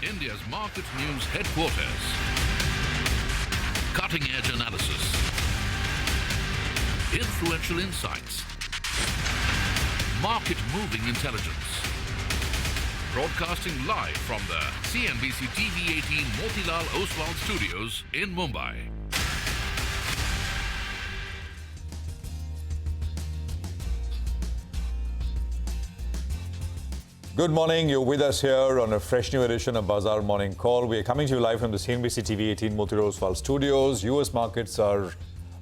India's market news headquarters. Cutting-edge analysis. Influential insights. Market-moving intelligence. Broadcasting live from the CNBC-TV18 Motilal Oswal studios in Mumbai. Good morning. You're with us here on a fresh new edition of Bazaar Morning Call. We are coming to you live from the CNBC-TV18 Motilal Oswal studios. US markets are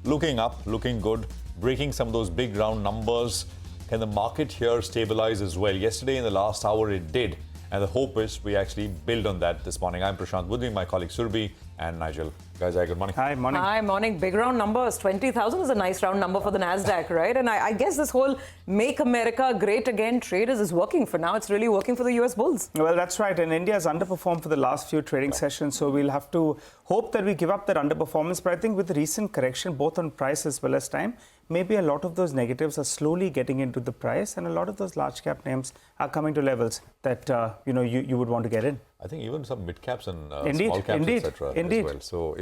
looking up, looking good, breaking some of those big round numbers. Can the market here stabilize as well? Yesterday in the last hour it did. And the hope is we actually build on that this morning. I'm Prashant with me, my colleague Surbi and Nigel. Guys, good morning. Hi, morning. Hi, morning. Big round numbers. 20,000 is a nice round number for the NASDAQ, right? And I guess this whole Make America Great Again trade is working for now. It's really working for the US bulls. Well, that's right. And India has underperformed for the last few trading sessions. So we'll have to hope that we give up that underperformance. But I think with the recent correction, both on price as well as time, maybe a lot of those negatives are slowly getting into the price. And a lot of those large cap names are coming to levels that, you would want to get in. I think even some mid caps and indeed, small caps, etc. as well. So,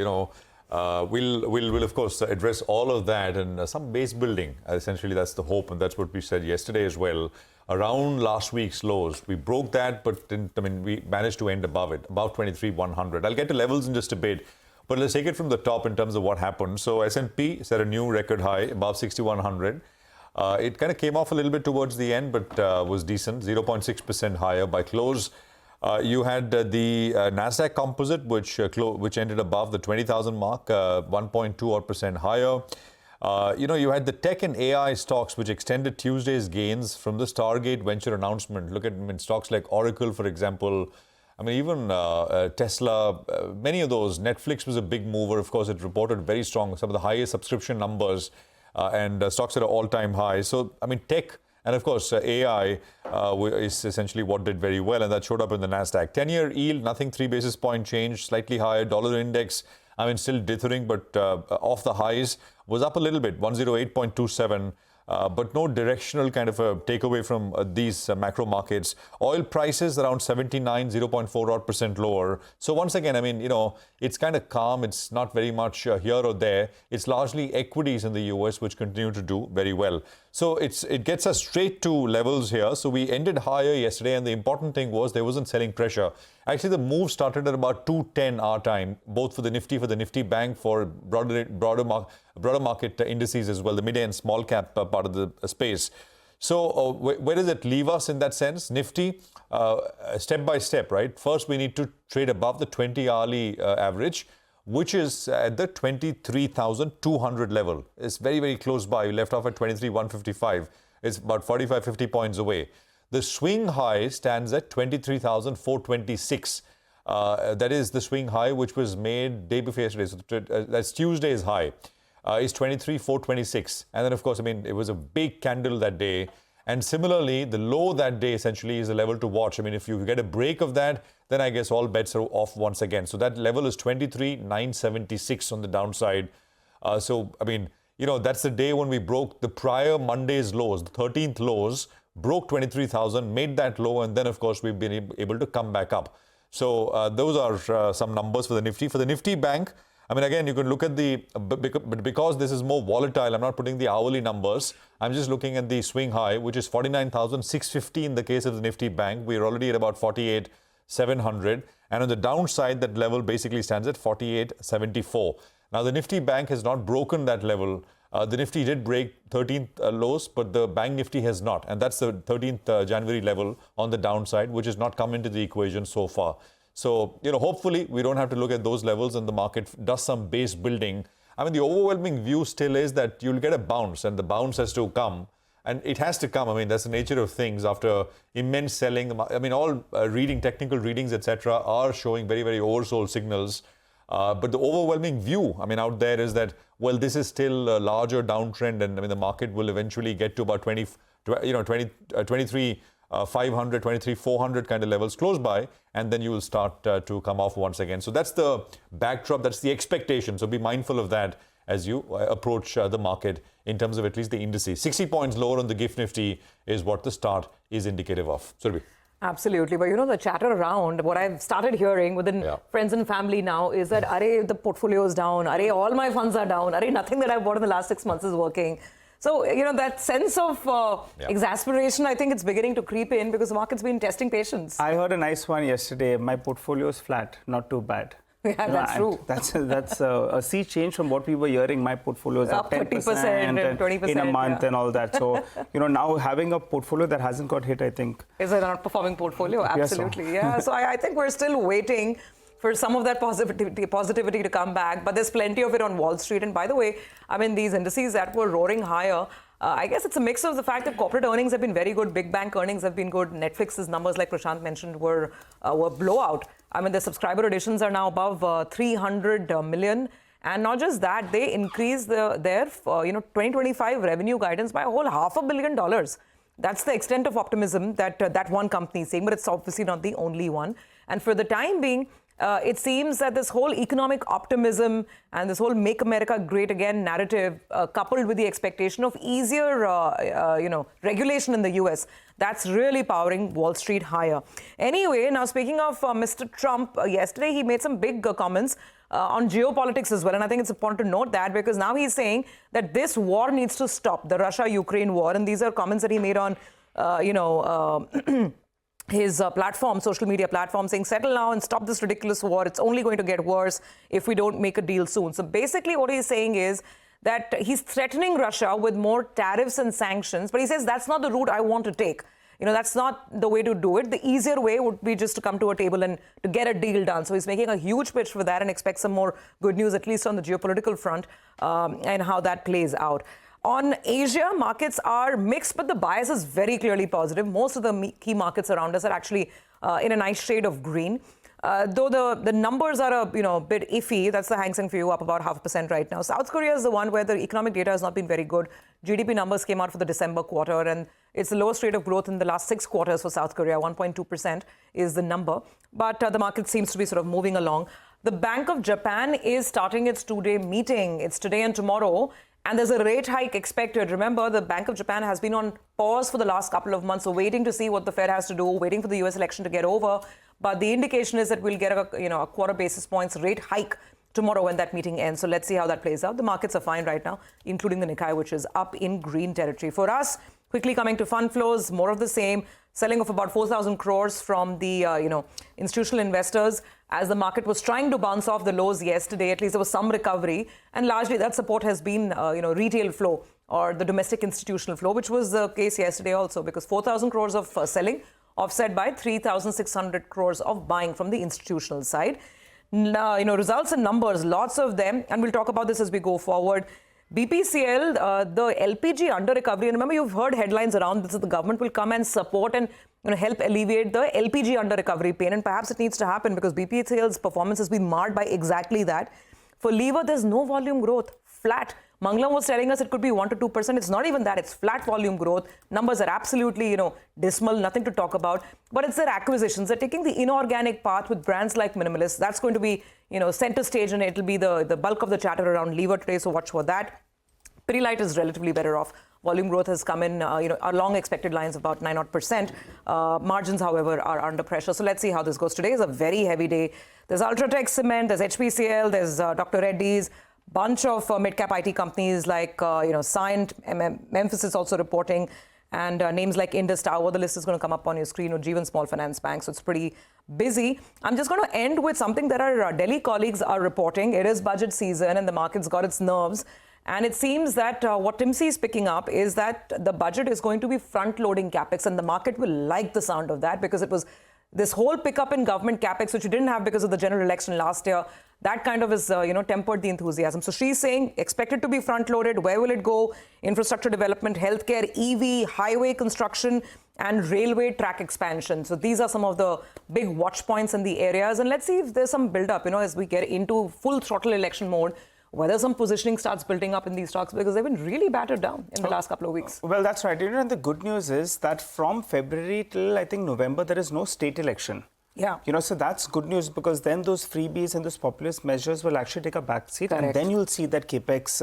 we'll of course address all of that and some base building. Essentially, that's the hope, and that's what we said yesterday as well. Around last week's lows, we broke that, but we managed to end above it, about 23,100. I'll get to levels in just a bit, but let's take it from the top in terms of what happened. So S&P set a new record high above 6,100. It kind of came off a little bit towards the end, but was decent, 0.6% higher by close. You had the Nasdaq Composite, which ended above the 20,000 mark, 1.2% higher. You had the tech and AI stocks, which extended Tuesday's gains from the Stargate venture announcement. Look at stocks like Oracle, for example. Even Tesla, many of those. Netflix was a big mover. Of course, it reported very strong, some of the highest subscription numbers, and stocks at an all-time high. So, tech and, of course, AI is essentially what did very well, and that showed up in the NASDAQ. 10-year yield, nothing, 3 basis point change, slightly higher. Dollar index, still dithering, but off the highs, was up a little bit, 108.27. But no directional kind of a takeaway from these macro markets. Oil prices around 79, 0.4% lower. So once again, it's kind of calm. It's not very much here or there. It's largely equities in the US which continue to do very well. So it gets us straight to levels here. So we ended higher yesterday, and the important thing was there wasn't selling pressure. Actually, the move started at about 2:10 our time, both for the Nifty Bank, for broader market indices as well, the mid and small cap part of the space. So where does it leave us in that sense? Nifty, step by step, right? First, we need to trade above the 20-hourly average, which is at the 23,200 level. It's very, very close by. You left off at 23,155. It's about 45, 50 points away. The swing high stands at 23,426. That is the swing high, which was made day before yesterday. So that's Tuesday's high. Is 23,426. And then, of course, it was a big candle that day. And similarly, the low that day essentially is the level to watch. If you get a break of that, then I guess all bets are off once again. So that level is 23,976 on the downside. That's the day when we broke the prior Monday's lows, the 13th lows, broke 23,000, made that low, and then, of course, we've been able to come back up. So those are some numbers for the Nifty. For the Nifty Bank, again, you can look at but because this is more volatile, I'm not putting the hourly numbers. I'm just looking at the swing high, which is 49,650 in the case of the Nifty Bank. We're already at about 48,700. And on the downside, that level basically stands at 48,74. Now, the Nifty Bank has not broken that level. The Nifty did break 13th lows, but the Bank Nifty has not. And that's the 13th January level on the downside, which has not come into the equation so far. So, hopefully we don't have to look at those levels and the market does some base building. The overwhelming view still is that you'll get a bounce, and the bounce has to come. And it has to come. That's the nature of things. After immense selling, all technical readings, etc., are showing very, very oversold signals. But the overwhelming view, out there is that, well, this is still a larger downtrend, and the market will eventually get to about 23,500, 23,400 kind of levels close by, and then you will start to come off once again. So that's the backdrop, that's the expectation. So be mindful of that as you approach the market in terms of at least the indices. 60 points lower on the GIFT Nifty is what the start is indicative of. Surabhi. Absolutely. But the chatter around, what I've started hearing within friends and family now is that, arey, the portfolio is down, arey, all my funds are down, arey, nothing that I've bought in the last 6 months is working. So, that sense of exasperation, I think it's beginning to creep in because the market's been testing patience. I heard a nice one yesterday. My portfolio is flat, not too bad. Yeah, that's true. That's a sea change from what we were hearing. My portfolio is up 10% and 20% in a month and all that. So, now having a portfolio that hasn't got hit, I think. Is a not performing portfolio? Absolutely. Yeah. So I think we're still waiting for some of that positivity to come back. But there's plenty of it on Wall Street. And by the way, I mean, these indices that were roaring higher, I guess it's a mix of the fact that corporate earnings have been very good, big bank earnings have been good, Netflix's numbers, like Prashant mentioned, were blowout. I mean, the subscriber additions are now above 300 million. And not just that, they increased their 2025 revenue guidance by a whole $500 million. That's the extent of optimism that one company is saying, but it's obviously not the only one. And for the time being, it seems that this whole economic optimism and this whole Make America Great Again narrative, coupled with the expectation of easier, regulation in the US, that's really powering Wall Street higher. Anyway, now speaking of Mr. Trump, yesterday he made some big comments on geopolitics as well. And I think it's important to note that because now he's saying that this war needs to stop, the Russia-Ukraine war. And these are comments that he made on, his platform, social media platform, saying, settle now and stop this ridiculous war. It's only going to get worse if we don't make a deal soon. So basically what he's saying is that he's threatening Russia with more tariffs and sanctions. But he says that's not the route I want to take. That's not the way to do it. The easier way would be just to come to a table and to get a deal done. So he's making a huge pitch for that and expects some more good news, at least on the geopolitical front, and how that plays out. On Asia, markets are mixed, but the bias is very clearly positive. Most of the key markets around us are actually in a nice shade of green. Though the numbers are a bit iffy. That's the Hang Seng for you, up about 0.5% right now. South Korea is the one where the economic data has not been very good. GDP numbers came out for the December quarter, and it's the lowest rate of growth in the last 6 quarters for South Korea. 1.2% is the number. But the market seems to be sort of moving along. The Bank of Japan is starting its 2-day meeting. It's today and tomorrow. And there's a rate hike expected. Remember, the Bank of Japan has been on pause for the last couple of months, so waiting to see what the Fed has to do, waiting for the US election to get over. But the indication is that we'll get a quarter basis points rate hike tomorrow when that meeting ends. So let's see how that plays out. The markets are fine right now, including the Nikkei, which is up in green territory. For us, quickly coming to fund flows, more of the same. Selling of about 4,000 crores from the institutional investors as the market was trying to bounce off the lows yesterday. At least there was some recovery, and largely that support has been retail flow or the domestic institutional flow, which was the case yesterday also, because 4,000 crores of selling offset by 3,600 crores of buying from the institutional side. Results and numbers, lots of them, and we'll talk about this as we go forward. BPCL, the LPG under recovery, and remember you've heard headlines around this, that the government will come and support and help alleviate the LPG under recovery pain, and perhaps it needs to happen because BPCL's performance has been marred by exactly that. For lever, there's no volume growth, flat. Manglam was telling us it could be 1 to 2%. It's not even that. It's flat volume growth. Numbers are absolutely, dismal, nothing to talk about. But it's their acquisitions. They're taking the inorganic path with brands like Minimalist. That's going to be, center stage, and it'll be the bulk of the chatter around lever today. So watch for that. Pidilite is relatively better off. Volume growth has come in, along expected lines of about 9%. Margins, however, are under pressure. So let's see how this goes. Today is a very heavy day. There's Ultratech Cement, there's HPCL, there's Dr. Reddy's. Bunch of mid-cap IT companies like, Cyient, Memphis is also reporting, and names like Indus Tower. The list is going to come up on your screen, or Jeevan Small Finance Bank. So it's pretty busy. I'm just going to end with something that our Delhi colleagues are reporting. It is budget season, and the market's got its nerves. And it seems that what TIMSI is picking up is that the budget is going to be front-loading capex, and the market will like the sound of that because it was this whole pickup in government capex, which you didn't have because of the general election last year. That kind of is, tempered the enthusiasm. So she's saying, expect it to be front-loaded. Where will it go? Infrastructure development, healthcare, EV, highway construction, and railway track expansion. So these are some of the big watch points in the areas. And let's see if there's some build-up, as we get into full throttle election mode, whether some positioning starts building up in these stocks, because they've been really battered down in the last couple of weeks. Well, that's right. And the good news is that from February till, I think, November, there is no state election. Yeah. So that's good news, because then those freebies and those populist measures will actually take a backseat. Correct. And then you'll see that capex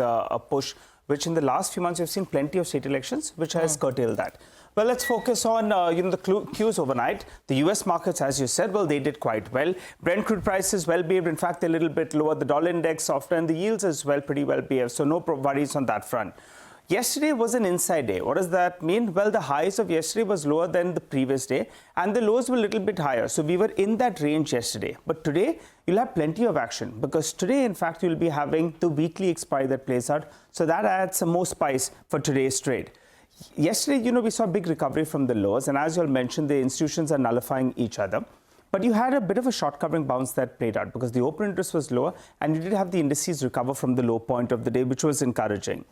push, which in the last few months, we've seen plenty of state elections, which has curtailed that. Well, let's focus on the cues overnight. The U.S. markets, as you said, well, they did quite well. Brent crude prices well behaved. In fact, a little bit lower. The dollar index softer, and the yields as well pretty well behaved. So no worries on that front. Yesterday was an inside day. What does that mean? Well, the highs of yesterday was lower than the previous day, and the lows were a little bit higher. So we were in that range yesterday. But today, you'll have plenty of action, because today, in fact, you'll be having the weekly expiry that plays out. So that adds some more spice for today's trade. Yesterday, we saw a big recovery from the lows, and as you all mentioned, the institutions are nullifying each other. But you had a bit of a short covering bounce that played out, because the open interest was lower, and you did have the indices recover from the low point of the day, which was encouraging.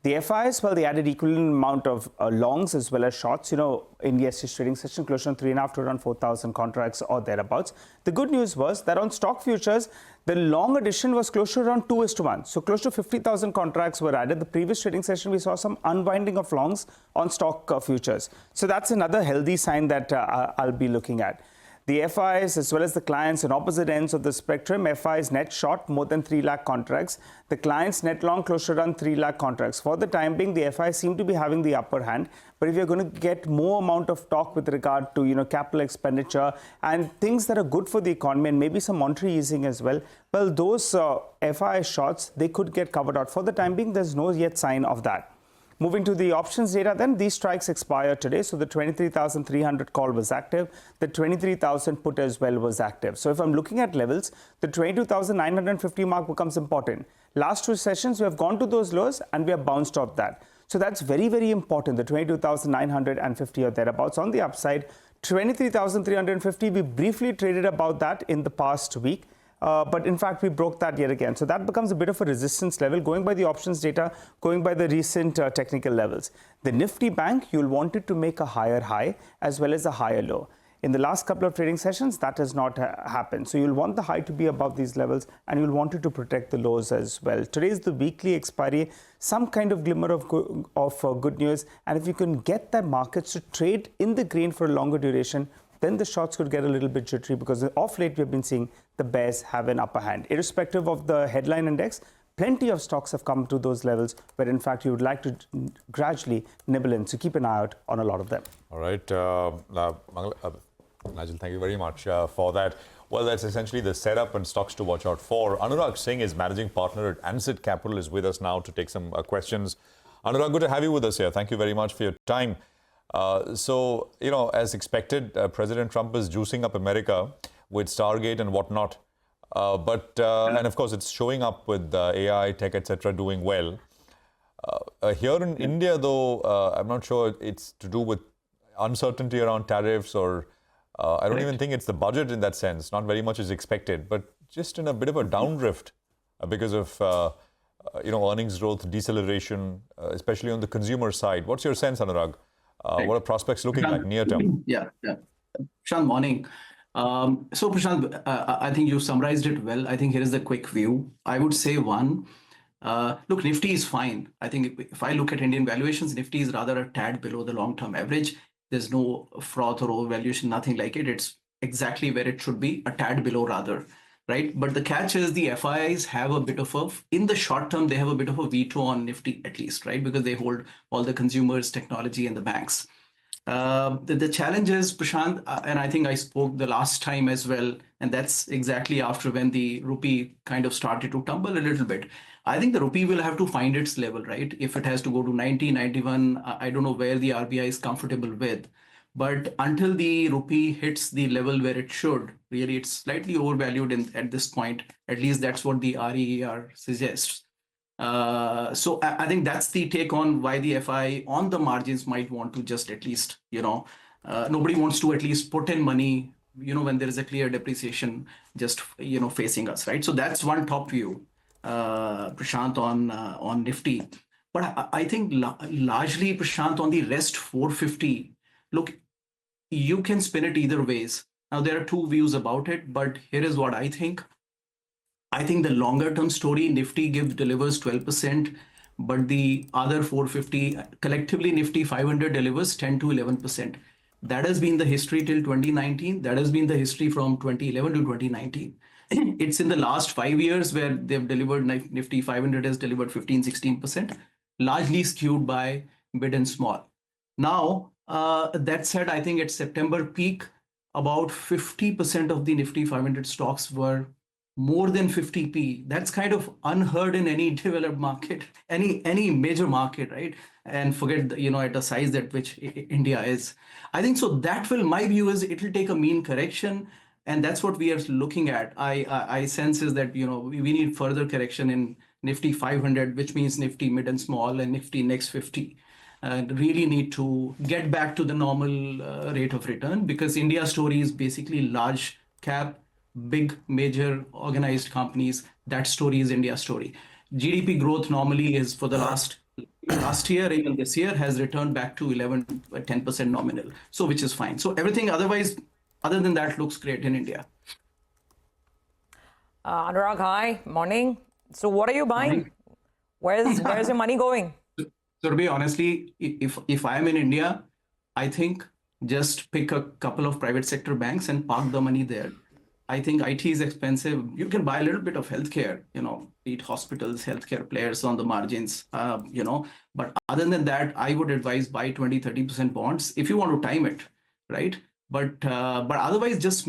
The FIs, well, they added equivalent amount of longs as well as shorts, in yesterday's trading session, close on 3.5 to around 4,000 contracts or thereabouts. The good news was that on stock futures, the long addition was close to around 2:1. So close to 50,000 contracts were added. The previous trading session, we saw some unwinding of longs on stock futures. So that's another healthy sign that I'll be looking at. The FIs, as well as the clients on opposite ends of the spectrum, FIs net short more than 3 lakh contracts. The clients net long close to around 3 lakh contracts. For the time being, the FIs seem to be having the upper hand. But if you're going to get more amount of talk with regard to capital expenditure and things that are good for the economy, and maybe some monetary easing as well, well, those FI shorts, they could get covered out. For the time being, there's no yet sign of that. Moving to the options data, then these strikes expire today. So the 23,300 call was active. The 23,000 put as well was active. So if I'm looking at levels, the 22,950 mark becomes important. Last two sessions, we have gone to those lows and we have bounced off that. So that's very, very important. The 22,950 or thereabouts on the upside. 23,350, we briefly traded about that in the past week. But in fact, we broke that yet again. So that becomes a bit of a resistance level, going by the options data, going by the recent technical levels. The Nifty bank, you'll want it to make a higher high as well as a higher low. In the last couple of trading sessions, that has not happened. So you'll want the high to be above these levels, and you'll want it to protect the lows as well. Today is the weekly expiry, some kind of glimmer of good news. And if you can get the markets to trade in the green for a longer duration, then the shorts could get a little bit jittery, because of late we have been seeing the bears have an upper hand. Irrespective of the headline index, plenty of stocks have come to those levels where, in fact, you would like to gradually nibble in. So keep an eye out on a lot of them. All right. Nigel, thank you very much for that. Well, that's essentially the setup and stocks to watch out for. Anirudh Singh is managing partner at Ansett Capital, is with us now to take some questions. Anirudh, good to have you with us here. Thank you very much for your time. So, as expected, President Trump is juicing up America with Stargate and whatnot. And of course, it's showing up with AI, tech, etc. doing well. Here in India, though, I'm not sure it's to do with uncertainty around tariffs, or I don't even think it's the budget in that sense. Not very much is expected, but just in a bit of a downdrift because of earnings growth deceleration, especially on the consumer side. What's your sense, Anurag? What are prospects looking like near term? Yeah. Prashant, morning. So Prashant, I think you summarized it well. I think here is the quick view. I would say one, look, Nifty is fine. I think if I look at Indian valuations, Nifty is rather a tad below the long-term average. There's no froth or overvaluation, nothing like it. It's exactly where it should be, a tad below rather, right? But the catch is the FIs have a bit of in the short term, they have a bit of a veto on Nifty at least, right? Because they hold all the consumers, technology, and the banks. The challenge is, Prashant, and I think I spoke the last time as well, and that's exactly after when the rupee kind of started to tumble a little bit. I think the rupee will have to find its level, right? If it has to go to 90, 91, I don't know where the RBI is comfortable with. But until the rupee hits the level where it should, really it's slightly overvalued at this point. At least that's what the RER suggests. So I think that's the take on why the FI on the margins might want to just at least, nobody wants to at least put in money, when there is a clear depreciation just, facing us, right? So that's one top view, Prashant, on Nifty. But I think largely, Prashant, on the rest 450, look, you can spin it either ways. Now, there are two views about it, but here is what I think. I think the longer term story, Nifty delivers 12%, but the other 450, collectively Nifty 500 delivers 10 to 11%. That has been the history till 2019. That has been the history from 2011 to 2019. It's in the last 5 years where they've delivered, Nifty 500 has delivered 15, 16%, largely skewed by mid and small. Now, That said, I think at September peak, about 50% of the Nifty 500 stocks were more than 50p. That's kind of unheard in any developed market, any major market, right? And forget, at the size at which India is. I think so. That will, my view is, it will take a mean correction, and that's what we are looking at. I sense is that we need further correction in Nifty 500, which means Nifty mid and small and Nifty next 50. Really need to get back to the normal rate of return, because India story is basically large cap, big, major organized companies. That story is India story. GDP growth normally is, for the last year, even this year, has returned back to 10% nominal. So which is fine. So everything other than that looks great in India. Anurag, hi, morning. So what are you buying? Where's your money going? So to be honestly, if I'm in India, I think just pick a couple of private sector banks and park the money there. I think IT is expensive. You can buy a little bit of healthcare, be it hospitals, healthcare players on the margins, But other than that, I would advise buy 20-30% bonds if you want to time it, right? But otherwise, just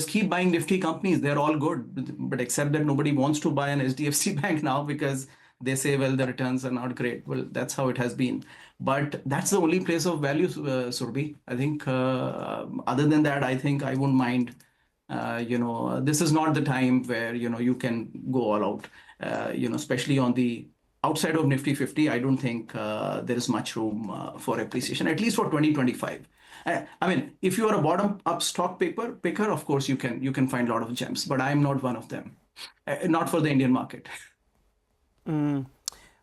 keep buying Nifty companies. They're all good, but except that nobody wants to buy an HDFC bank now because they say, well, the returns are not great. Well, that's how it has been. But that's the only place of value, Surabhi. I think other than that, I think I wouldn't mind. This is not the time where, you can go all out, especially on the outside of Nifty 50. I don't think there is much room for appreciation, at least for 2025. I mean, if you are a bottom-up stock picker, of course, you can find a lot of gems, but I'm not one of them, not for the Indian market.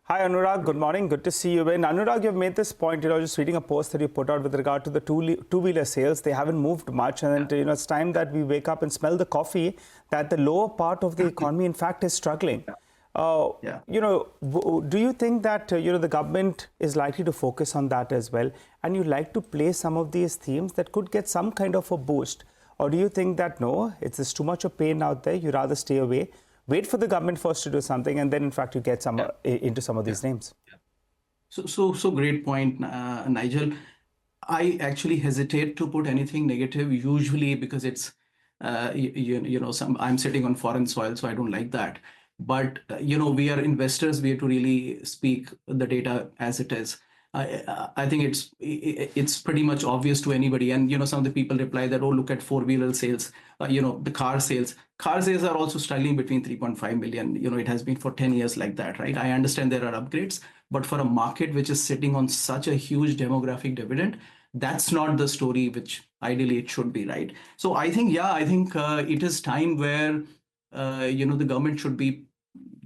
Hi, Anurag. Good morning. Good to see you. And Anurag, you've made this point, just reading a post that you put out with regard to the two-wheeler sales. They haven't moved much. And then, it's time that we wake up and smell the coffee that the lower part of the economy, in fact, is struggling. Do you think that, the government is likely to focus on that as well? And you like to play some of these themes that could get some kind of a boost? Or do you think that, no, it's just too much of pain out there, you rather stay away? Wait for the government first to do something, and then, in fact, you get into some of these names. So great point, Nigel. I actually hesitate to put anything negative, usually because it's, I'm sitting on foreign soil, so I don't like that. But, we are investors. We have to really speak the data as it is. I think it's pretty much obvious to anybody. And, some of the people reply that, oh, look at four-wheeler sales, the car sales. Car sales are also struggling between 3.5 million. It has been for 10 years like that, right? I understand there are upgrades, but for a market which is sitting on such a huge demographic dividend, that's not the story which ideally it should be, right? So I think it is time where, the government should be,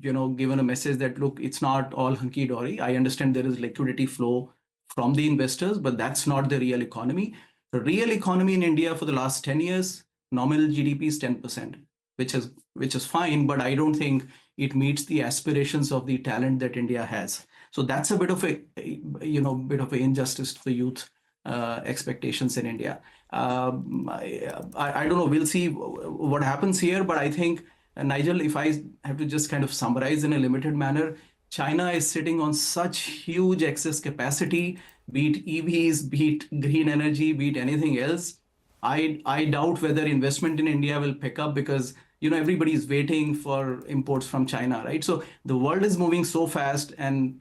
given a message that, look, it's not all hunky-dory. I understand there is liquidity flow from the investors, but that's not the real economy. The real economy in India for the last 10 years, nominal GDP is 10%, which is fine, but I don't think it meets the aspirations of the talent that India has. So that's a bit of a injustice to the youth expectations in India. I don't know. We'll see what happens here, but I think, Nigel, if I have to just kind of summarize in a limited manner, China is sitting on such huge excess capacity, be it EVs, be it green energy, be it anything else. I doubt whether investment in India will pick up because, everybody is waiting for imports from China, right? So the world is moving so fast, and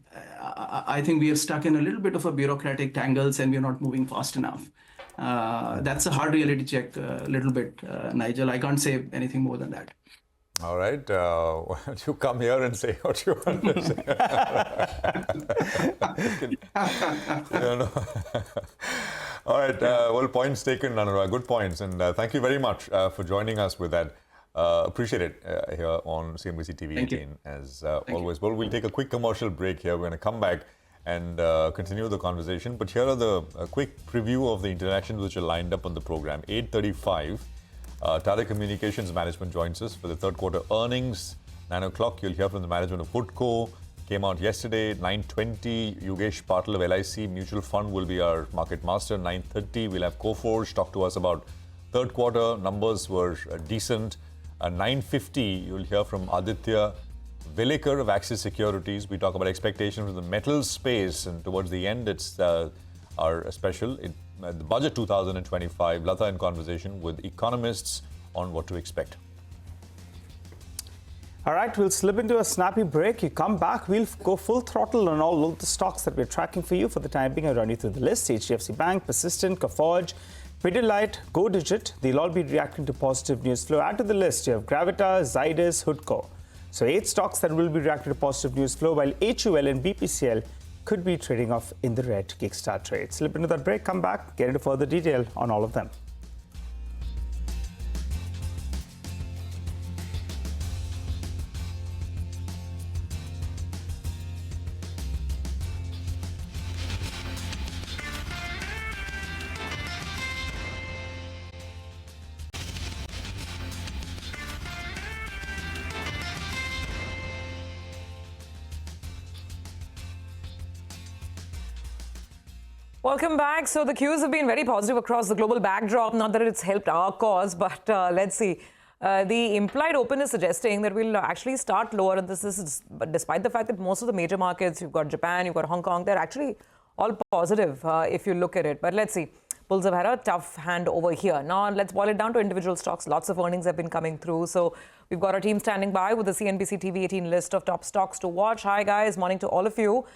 I think we are stuck in a little bit of a bureaucratic tangles and we're not moving fast enough. That's a hard reality check a little bit, Nigel. I can't say anything more than that. All right. You come here and say what you want to say. All right. Well, points taken, Anurag. Good points. And thank you very much for joining us with that. Appreciate it here on CNBC-TV18 as always. Well, we'll take a quick commercial break here. We're going to come back and continue the conversation. But here are the quick preview of the interactions which are lined up on the program. 8:35. Tata Communications Management joins us for the third quarter earnings. 9 o'clock, you'll hear from the management of Hoodco. Came out yesterday. 9:20, Yogesh Patil of LIC Mutual Fund will be our market master. 9:30, we'll have Coforge talk to us about third quarter. Numbers were decent. 9:50, you'll hear from Aditya Vilekar of Axis Securities. We talk about expectations in the metals space, and towards the end, it's our special, the Budget 2025. Lata in conversation with economists on what to expect. All right, we'll slip into a snappy break. You come back, we'll go full throttle on all of the stocks that we're tracking for you. For the time being, I'll run you through the list. HDFC Bank, Persistent, Coforge, Pidilite, Godigit. They'll all be reacting to positive news flow. Add to the list, you have Gravitas, Zydus, Hoodco. So 8 stocks that will be reacting to positive news flow, while HUL and BPCL could be trading off in the red kickstart trade. Slip into that break, come back, get into further detail on all of them. Welcome back. So the cues have been very positive across the global backdrop. Not that it's helped our cause, but let's see. The implied open is suggesting that we'll actually start lower. And this is despite the fact that most of the major markets, you've got Japan, you've got Hong Kong, they're actually all positive if you look at it. But let's see. Bulls have had a tough hand over here. Now, let's boil it down to individual stocks. Lots of earnings have been coming through. So we've got our team standing by with the CNBC-TV18 list of top stocks to watch. Hi, guys. Morning to all of you.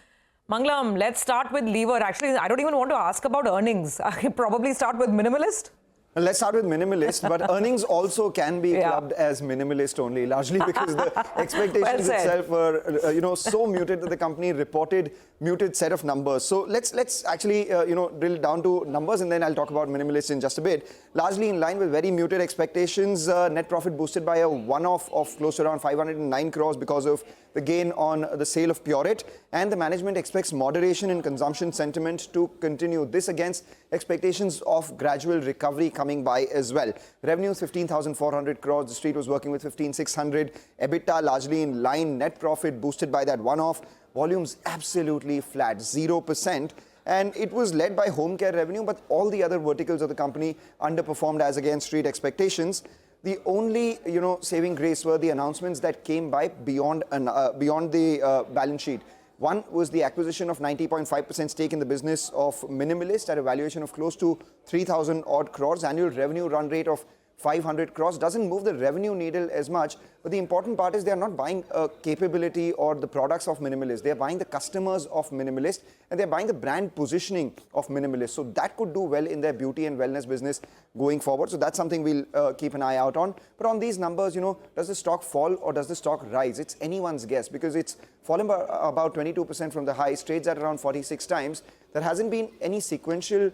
Manglam, let's start with lever. Actually, I don't even want to ask about earnings. I can probably start with minimalist. Let's start with minimalist, but earnings also can be clubbed as minimalist only, largely because the expectations itself were, so muted that the company reported muted set of numbers. So let's actually, drill down to numbers, and then I'll talk about minimalist in just a bit. Largely in line with very muted expectations, net profit boosted by a one-off of close to around 509 crores because of the gain on the sale of Pureit, and the management expects moderation in consumption sentiment to continue. This against expectations of gradual recovery coming by as well. Revenues 15,400 crores. The street was working with 15,600. EBITDA largely in line. Net profit boosted by that one-off. Volumes absolutely flat, 0%. And it was led by home care revenue, but all the other verticals of the company underperformed as against street expectations. The only, saving grace were the announcements that came by beyond the balance sheet. One was the acquisition of 90.5% stake in the business of Minimalist at a valuation of close to 3,000 odd crores. Annual revenue run rate of 500 crores doesn't move the revenue needle as much, but the important part is they are not buying a capability or the products of Minimalist. They are buying the customers of Minimalist, and they're buying the brand positioning of Minimalist. So that could do well in their beauty and wellness business going forward. So that's something we'll keep an eye out on. But on these numbers, does the stock fall or does the stock rise? It's anyone's guess because it's fallen by about 22% from the highs, trades at around 46 times. There hasn't been any sequential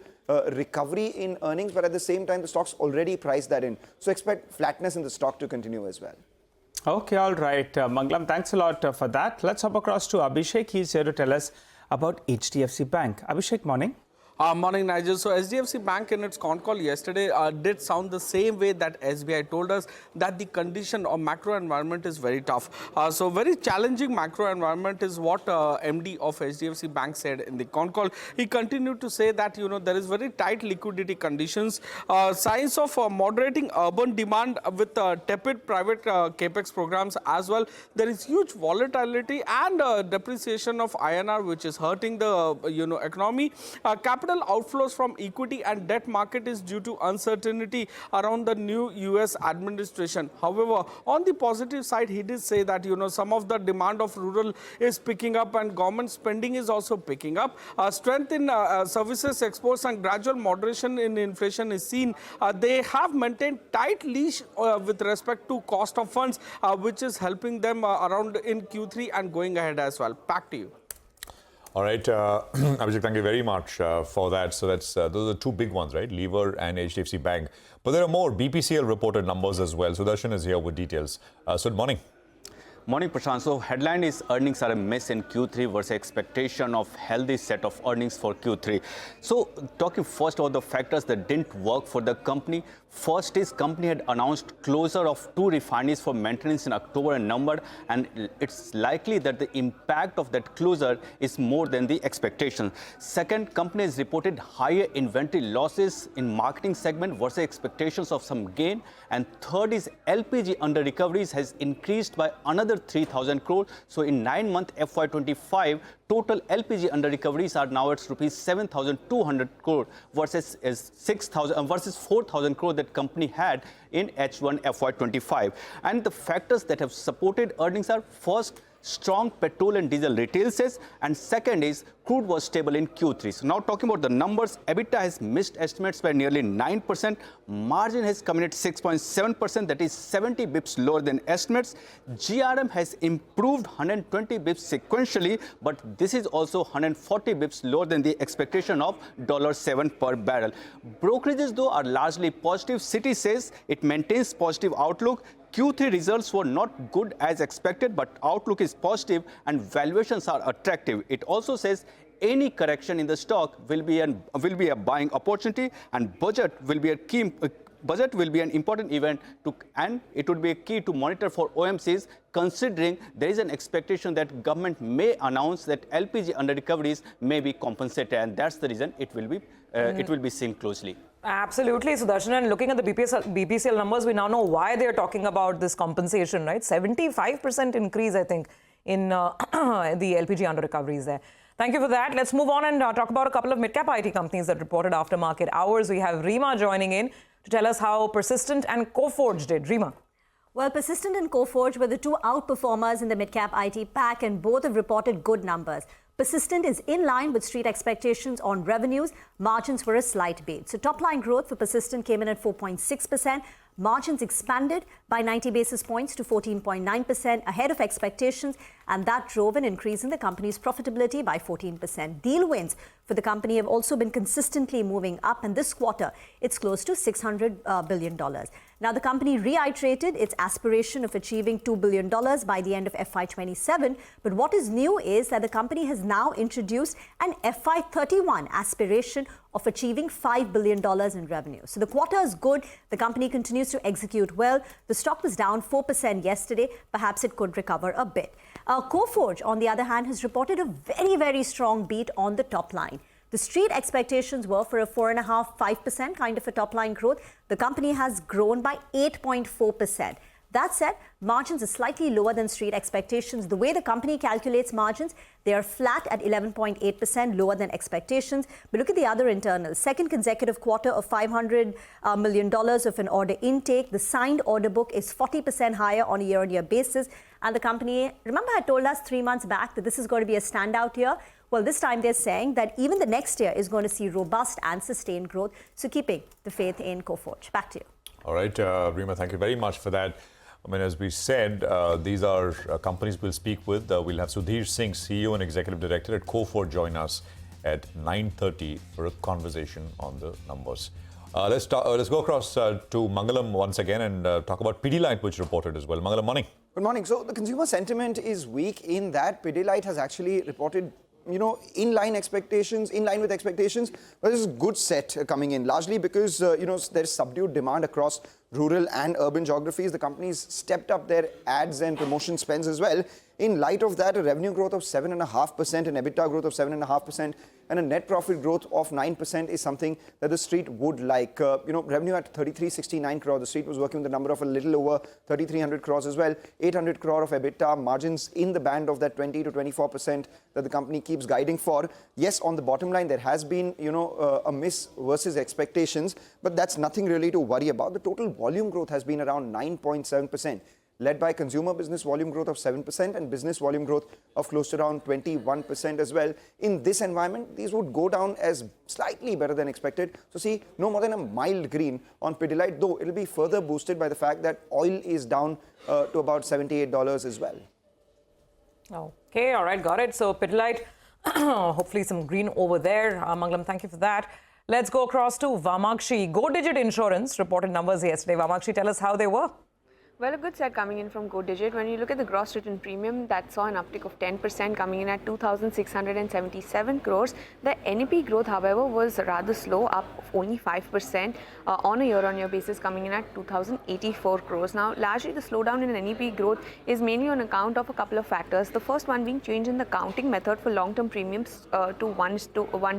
recovery in earnings, but at the same time, the stock's already priced that in. So expect flatness in the stock to continue as well. Okay, all right. Manglam, thanks a lot for that. Let's hop across to Abhishek. He's here to tell us about HDFC Bank. Abhishek, morning. Morning, Nigel. So SDFC Bank in its con call yesterday did sound the same way that SBI told us that the condition or macro environment is very tough. So very challenging macro environment is what MD of SDFC Bank said in the con call. He continued to say that, there is very tight liquidity conditions, signs of moderating urban demand with tepid private capex programs as well. There is huge volatility and depreciation of INR, which is hurting the, economy. Capital outflows from equity and debt market is due to uncertainty around the new US administration. However, on the positive side, he did say that, some of the demand of rural is picking up and government spending is also picking up. Strength in services exports and gradual moderation in inflation is seen. They have maintained tight leash with respect to cost of funds, which is helping them around in Q3 and going ahead as well. Back to you. All right, Abhishek, thank you very much for that. So that's those are two big ones, right? Lever and HDFC Bank. But there are more. BPCL reported numbers as well. Sudarshan is here with details. So good morning. Morning, Prashant. So headline is earnings are a miss in Q3 versus expectation of healthy set of earnings for Q3. So talking first about the factors that didn't work for the company. First is company had announced closure of 2 refineries for maintenance in October and November, and it's likely that the impact of that closure is more than the expectation. Second, company has reported higher inventory losses in marketing segment versus expectations of some gain. And third is LPG under recoveries has increased by another 3,000 crore. So in 9-month FY25, total LPG under recoveries are now at rupees 7,200 crore versus 4,000 crore that company had in H1 FY25. And the factors that have supported earnings are: first, strong petrol and diesel retail sales, and second is crude was stable in Q3. So now talking about the numbers, EBITDA has missed estimates by nearly 9%. Margin has come in at 6.7%, that is 70 bips lower than estimates. GRM has improved 120 bips sequentially, but this is also 140 bips lower than the expectation of $7 per barrel. Brokerages though are largely positive. Citi says it maintains positive outlook. Q3 results were not good as expected, but outlook is positive and valuations are attractive. It also says any correction in the stock will be a buying opportunity, and budget will be an important event and it would be a key to monitor for OMCs, considering there is an expectation that government may announce that LPG under recoveries may be compensated, and that's the reason it will be seen closely. Absolutely, Sudarshan. And looking at the BPCL numbers, we now know why they're talking about this compensation, right? 75% increase, I think, in the LPG under recoveries there. Thank you for that. Let's move on and talk about a couple of mid-cap IT companies that reported after market hours. We have Rema joining in to tell us how Persistent and Coforge did. Rema. Well, Persistent and Coforge were the two outperformers in the mid-cap IT pack, and both have reported good numbers. Persistent is in line with street expectations on revenues. Margins were a slight beat. So top-line growth for Persistent came in at 4.6%. Margins expanded by 90 basis points to 14.9%, ahead of expectations, and that drove an increase in the company's profitability by 14%. Deal wins for the company have also been consistently moving up, and this quarter it's close to $600 billion. Now, the company reiterated its aspiration of achieving $2 billion by the end of FY27, but what is new is that the company has now introduced an FY31 aspiration of achieving $5 billion in revenue. So the quarter is good. The company continues to execute well. The stock was down 4% yesterday. Perhaps it could recover a bit. Coforge, on the other hand, has reported a very, very strong beat on the top line. The street expectations were for a 4.5-5% kind of a top-line growth. The company has grown by 8.4%. That said, margins are slightly lower than street expectations. The way the company calculates margins, they are flat at 11.8%, lower than expectations. But look at the other internals. Second consecutive quarter of $500 million of an order intake. The signed order book is 40% higher on a year-on-year basis. And the company, remember I told us 3 months back that this is going to be a standout year? Well, this time they're saying that even the next year is going to see robust and sustained growth. So keeping the faith in Coforge. Back to you. All right, Rema, thank you very much for that. I mean, as we said, these are companies we'll speak with. We'll have Anirudh Singh, CEO and Executive Director at Coforge, join us at 9:30 for a conversation on the numbers. Let's go across to Manglam once again and talk about Pidilite, which reported as well. Manglam, morning. Good morning. So the consumer sentiment is weak in that Pidilite has actually reported in line with expectations, but this is good set coming in, largely because, there's subdued demand across rural and urban geographies. The company's stepped up their ads and promotion spends as well. In light of that, a revenue growth of 7.5%, an EBITDA growth of 7.5%, and a net profit growth of 9% is something that the street would like. Revenue at 3,369 crore. The street was working with a number of a little over 3,300 crores as well. 800 crore of EBITDA, margins in the band of that 20 to 24% that the company keeps guiding for. Yes, on the bottom line, there has been, a miss versus expectations, but that's nothing really to worry about. The total volume growth has been around 9.7%. led by consumer business volume growth of 7% and business volume growth of close to around 21% as well. In this environment, these would go down as slightly better than expected. So see, no more than a mild green on Pidilite, though it'll be further boosted by the fact that oil is down to about $78 as well. Okay, all right, got it. So Pidilite, hopefully some green over there. Manglam, thank you for that. Let's go across to Vamakshi. Godigit Insurance reported numbers yesterday. Vamakshi, tell us how they were. Well, a good set coming in from Godigit. When you look at the gross written premium, that saw an uptick of 10% coming in at 2,677 crores. The NEP growth, however, was rather slow, up only 5% on a year-on-year basis, coming in at 2,084 crores. Now, largely the slowdown in NEP growth is mainly on account of a couple of factors. The first one being change in the counting method for long-term premiums to 1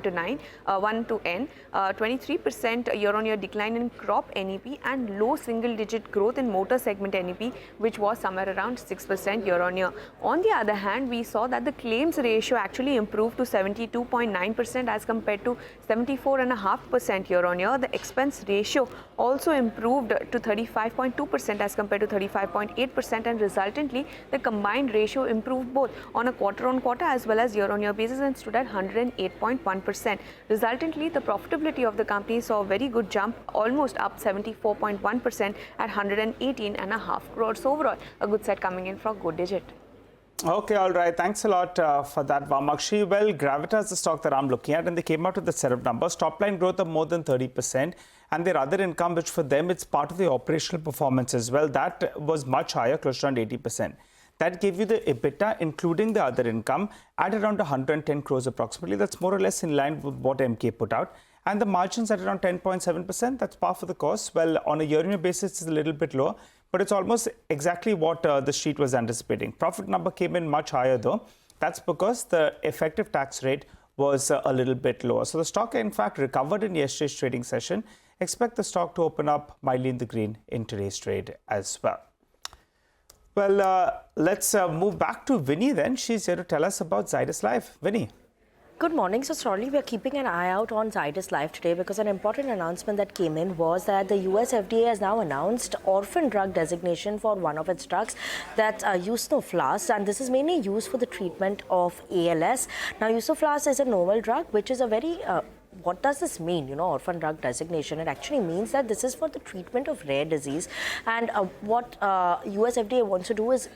to N, 23% year-on-year decline in crop NEP, and low single-digit growth in motor segment current NEP, which was somewhere around 6% year-on-year. On the other hand, we saw that the claims ratio actually improved to 72.9% as compared to 74.5% year-on-year. The expense ratio also improved to 35.2% as compared to 35.8%, and resultantly the combined ratio improved both on a quarter-on-quarter as well as year-on-year basis and stood at 108.1%. Resultantly, the profitability of the company saw a very good jump, almost up 74.1% at 118.5 crores. Overall, a good set coming in for Godigit. Okay, all right. Thanks a lot for that, Vamakshi. Well, Gravitas is the stock that I'm looking at, and they came out with a set of numbers. Top line growth of more than 30%, and their other income, which for them, it's part of the operational performance as well. That was much higher, close to around 80%. That gave you the EBITDA, including the other income, at around 110 crores approximately. That's more or less in line with what MK put out. And the margins at around 10.7%. That's par for the course. Well, on a year-on-year basis, it's a little bit lower, but it's almost exactly what the street was anticipating. Profit number came in much higher though. That's because the effective tax rate was a little bit lower. So the stock, in fact, recovered in yesterday's trading session. Expect the stock to open up mildly in the green in today's trade as well. Well, let's move back to Vinny then. She's here to tell us about Zydus Life. Vinny. Good morning. So, Sorry, we are keeping an eye out on Zydus Life today because an important announcement that came in was that the US FDA has now announced orphan drug designation for one of its drugs, that's Usnoflast, and this is mainly used for the treatment of ALS. Now, Usnoflast is a novel drug, which is a very what does this mean, orphan drug designation? It actually means that this is for the treatment of rare disease, and what US FDA wants to do is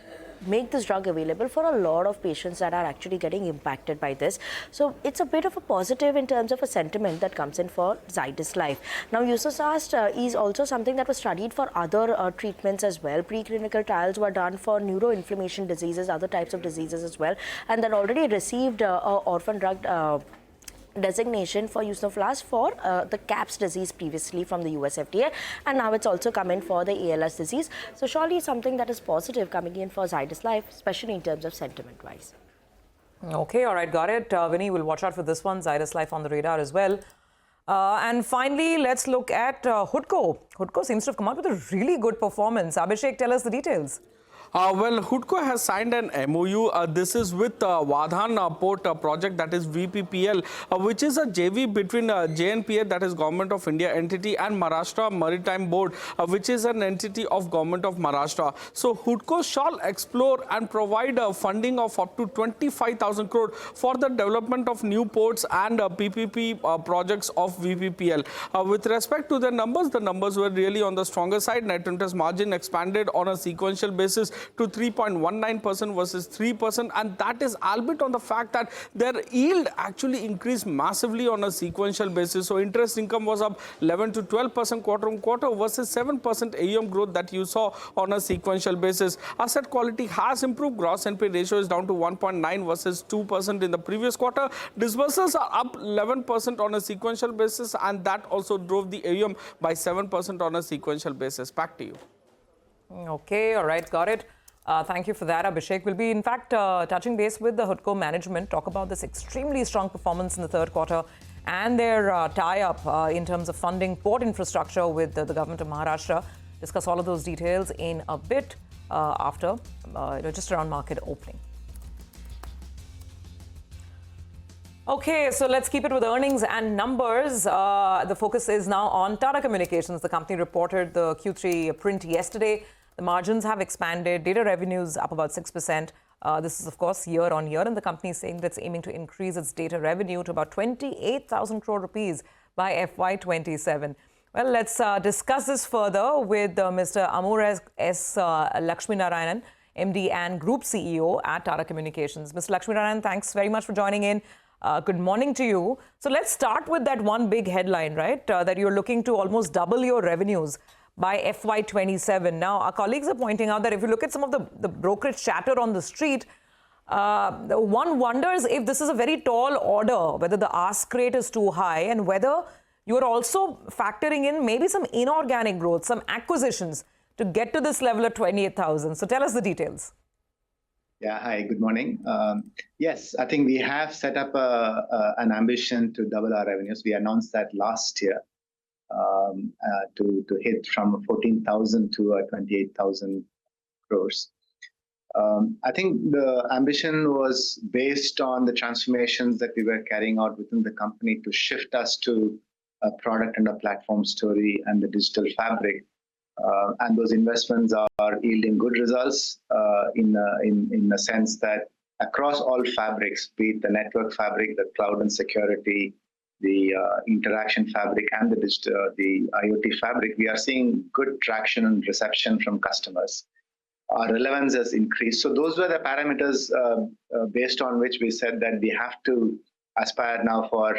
make this drug available for a lot of patients that are actually getting impacted by this. So it's a bit of a positive in terms of a sentiment that comes in for Zydus Life. Now, Usnoflast is also something that was studied for other treatments as well. Preclinical trials were done for neuroinflammation diseases, other types of diseases as well, and that already received orphan drug designation for Usnoflast for the CAPS disease previously from the US FDA, and now it's also come in for the ALS disease. So surely something that is positive coming in for Zydus Life, especially in terms of sentiment-wise. Okay, all right, got it. Vinny, we'll watch out for this one. Zydus Life on the radar as well. And finally, let's look at Hudco. Hudco seems to have come out with a really good performance. Abhishek, tell us the details. Well, Hudco has signed an MOU. This is with Vadhan Port project, that is VPPL, which is a JV between JNPA, that is Government of India entity, and Maharashtra Maritime Board, which is an entity of Government of Maharashtra. So Hudco shall explore and provide funding of up to 25,000 crore for the development of new ports and PPP projects of VPPL. With respect to the numbers were really on the stronger side. Net interest margin expanded on a sequential basis to 3.19% versus 3%, and that is albeit on the fact that their yield actually increased massively on a sequential basis. So interest income was up 11 to 12% quarter-on-quarter versus 7% AUM growth that you saw on a sequential basis. Asset quality has improved. Gross NPA ratio is down to 1.9 versus 2% in the previous quarter. Disbursements are up 11% on a sequential basis, and that also drove the AUM by 7% on a sequential basis. Back to you. Okay, all right, got it. Thank you for that, Abhishek. We'll be, in fact, touching base with the Hudco management, talk about this extremely strong performance in the third quarter and their tie-up in terms of funding port infrastructure with the government of Maharashtra. Discuss all of those details in a bit after, just around market opening. Okay, so let's keep it with earnings and numbers. The focus is now on Tata Communications. The company reported the Q3 print yesterday. The margins have expanded, data revenues up about 6%. This is, of course, year on year, and the company is saying that it's aiming to increase its data revenue to about 28,000 crore rupees by FY27. Well, let's discuss this further with Mr. Amur S. Lakshminarayanan, MD and Group CEO at Tata Communications. Mr. Lakshminarayanan, thanks very much for joining in. Good morning to you. So let's start with that one big headline, right? That you're looking to almost double your revenues by FY27. Now, our colleagues are pointing out that if you look at some of the brokerage chatter on the street, one wonders if this is a very tall order, whether the ask rate is too high, and whether you're also factoring in maybe some inorganic growth, some acquisitions to get to this level of 28,000. So tell us the details. Yeah, hi, good morning. Yes, I think we have set up an ambition to double our revenues. We announced that last year. to hit from 14,000 to 28,000 crores. I think the ambition was based on the transformations that we were carrying out within the company to shift us to a product and a platform story and the digital fabric. And those investments are yielding good results in the sense that across all fabrics, be it the network fabric, the cloud and security, the interaction fabric, and the IoT fabric, we are seeing good traction and reception from customers. Our relevance has increased. So those were the parameters based on which we said that we have to aspire now for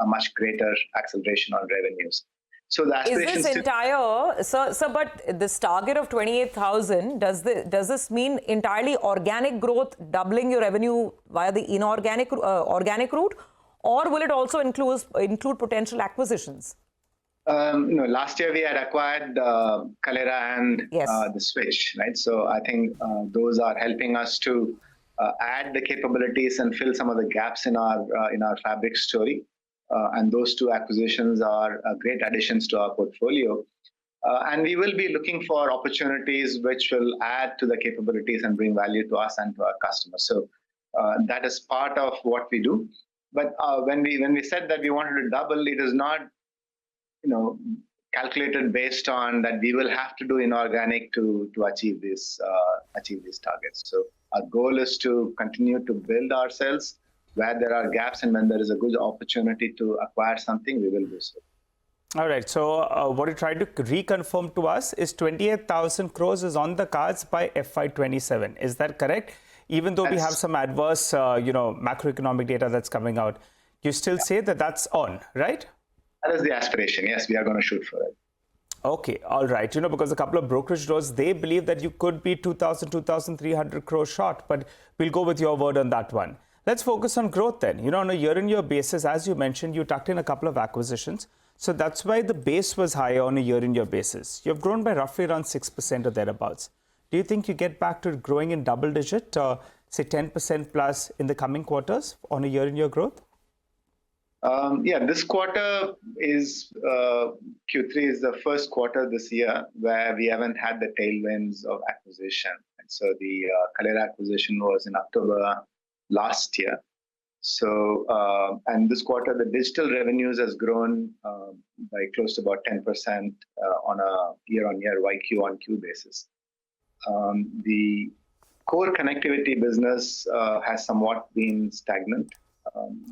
a much greater acceleration on revenues. So the aspiration is this entire, sir, but this target of 28,000, does this mean entirely organic growth, doubling your revenue via the inorganic organic route, or will it also include potential acquisitions? Last year we had acquired Kalera and the Switch, right? So I think those are helping us to add the capabilities and fill some of the gaps in our fabric story. And those two acquisitions are great additions to our portfolio. And we will be looking for opportunities which will add to the capabilities and bring value to us and to our customers. So that is part of what we do. But when we said that we wanted to double, it is not calculated based on that we will have to do inorganic to achieve these targets. So our goal is to continue to build ourselves where there are gaps, and when there is a good opportunity to acquire something, we will do so. All right. So what you tried to reconfirm to us is 28,000 crores is on the cards by FY27. Is that correct? Even though we have some adverse, macroeconomic data that's coming out, you still say that that's on, right? That is the aspiration. Yes, we are going to shoot for it. Okay, all right. Because a couple of brokerage doors, they believe that you could be 2,000, 2,300 crores short, but we'll go with your word on that one. Let's focus on growth then. On a year-on-year basis, as you mentioned, you tucked in a couple of acquisitions. So that's why the base was higher on a year-on-year basis. You've grown by roughly around 6% or thereabouts. Do you think you get back to growing in double digit, say 10% plus in the coming quarters on a year-on-year growth? This quarter is Q3 is the first quarter this year where we haven't had the tailwinds of acquisition. And so the Kalera acquisition was in October last year. So, and this quarter, the digital revenues has grown by close to about 10% on a year-on-year YQ-on-Q basis. The core connectivity business has somewhat been stagnant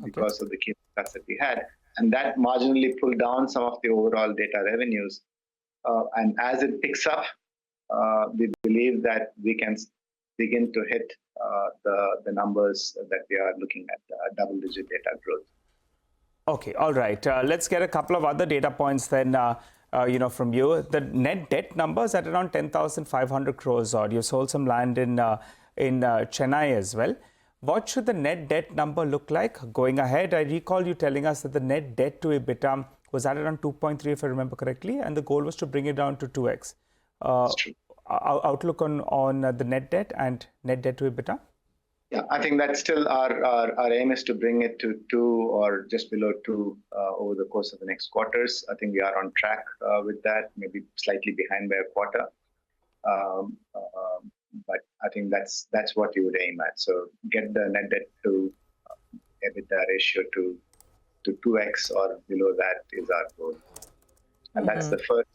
because of the cable cuts that we had. And that marginally pulled down some of the overall data revenues. And as it picks up, we believe that we can begin to hit the numbers that we are looking at, double-digit data growth. Okay, all right. Let's get a couple of other data points then, from you. The net debt numbers at around 10,500 crores odd. You sold some land in Chennai as well. What should the net debt number look like going ahead? I recall you telling us that the net debt to EBITDA was at around 2.3, if I remember correctly, and the goal was to bring it down to 2x. That's true. Outlook on the net debt and net debt to EBITDA? Yeah, I think that's still our aim is to bring it to 2 or just below 2 over the course of the next quarters. I think we are on track with that, maybe slightly behind by a quarter. But I think that's what you would aim at. So get the net debt to EBITDA ratio to 2x or below that is our goal. And that's the first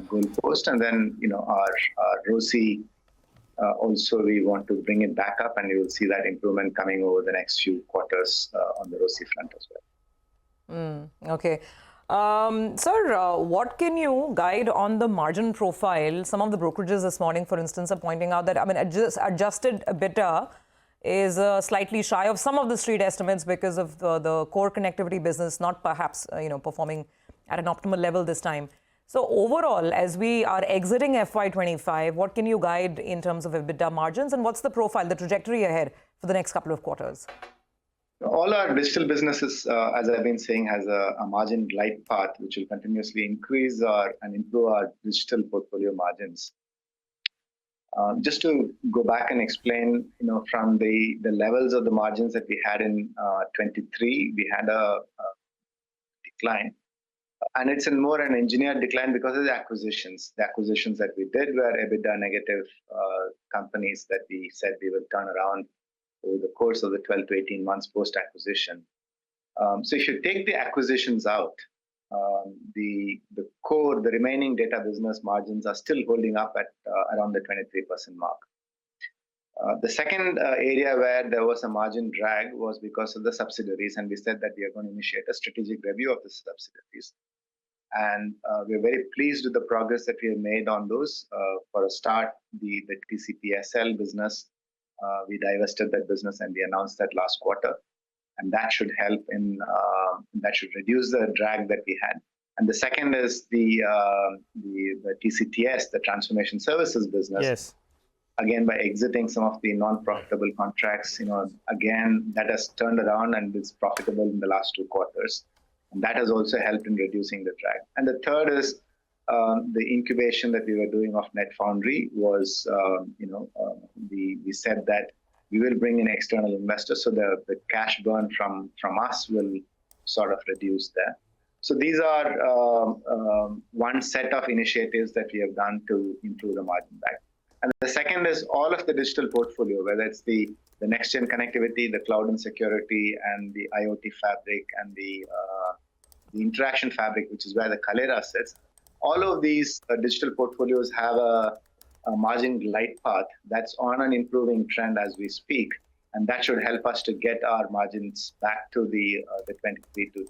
goal post. And then, our ROCE, also we want to bring it back up, and you will see that improvement coming over the next few quarters on the ROCE front as well. Okay. Sir, what can you guide on the margin profile? Some of the brokerages this morning, for instance, are pointing out that, adjusted EBITDA is slightly shy of some of the street estimates because of the core connectivity business not perhaps, performing at an optimal level this time. So overall, as we are exiting FY25, what can you guide in terms of EBITDA margins, and what's the profile, the trajectory ahead for the next couple of quarters? All our digital businesses, as I've been saying, has a margin glide path, which will continuously increase and improve our digital portfolio margins. Just to go back and explain, from the levels of the margins that we had in 23, we had a decline. And it's in more an engineered decline because of the acquisitions. The acquisitions that we did were EBITDA negative companies that we said we will turn around over the course of the 12 to 18 months post-acquisition. So if you take the acquisitions out, the core, the remaining data business margins are still holding up at around the 23% mark. The second area where there was a margin drag was because of the subsidiaries, and we said that we are going to initiate a strategic review of the subsidiaries. And we're very pleased with the progress that we have made on those. For a start, the TCPSL business, we divested that business and we announced that last quarter. And that should help that should reduce the drag that we had. And the second is the TCTS, the Transformation Services business. Yes. Again, by exiting some of the non-profitable contracts, again, that has turned around and is profitable in the last 2 quarters. And that has also helped in reducing the drag. And the third is the incubation that we were doing of NetFoundry was, we said that we will bring in external investors, so the cash burn from us will sort of reduce there. So these are one set of initiatives that we have done to improve the margin back. And the second is all of the digital portfolio, whether it's the next-gen connectivity, the cloud and security, and the IoT fabric, and the interaction fabric, which is where the Kalera sits. All of these digital portfolios have a margin glide path that's on an improving trend as we speak. And that should help us to get our margins back to the 23 to 25%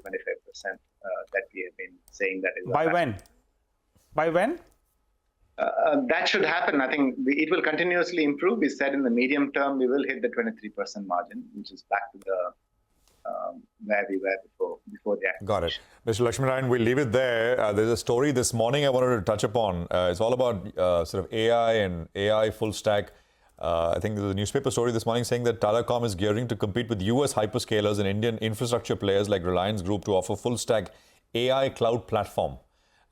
that we have been saying that is. By when? By when? That should happen. I think it will continuously improve. We said in the medium term, we will hit the 23% margin, which is back to the where we were before the acquisition. Got it. Mr. Lakshminarayan, we'll leave it there. There's a story this morning I wanted to touch upon. It's all about sort of AI and AI full stack. I think there's a newspaper story this morning saying that Telecom is gearing to compete with US hyperscalers and Indian infrastructure players like Reliance Group to offer full stack AI cloud platform.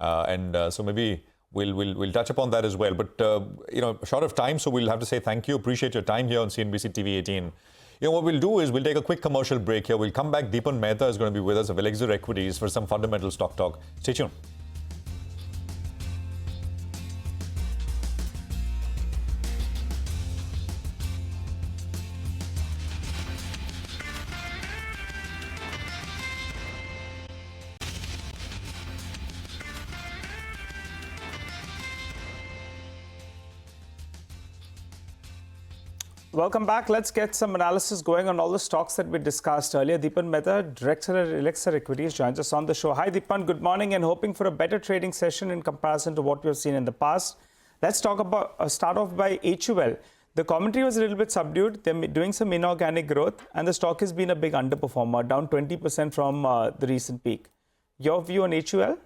So maybe we'll touch upon that as well. But, short of time, so we'll have to say thank you. Appreciate your time here on CNBC-TV18. What we'll do is we'll take a quick commercial break here. We'll come back. Deepan Mehta is going to be with us of Elixir Equities for some fundamental stock talk. Stay tuned. Welcome back. Let's get some analysis going on all the stocks that we discussed earlier. Deepan Mehta, Director at Elixir Equities, joins us on the show. Hi, Deepan. Good morning, and hoping for a better trading session in comparison to what we've seen in the past. Let's talk about start off by HUL. The commentary was a little bit subdued. They're doing some inorganic growth, and the stock has been a big underperformer, down 20% from the recent peak. Your view on HUL?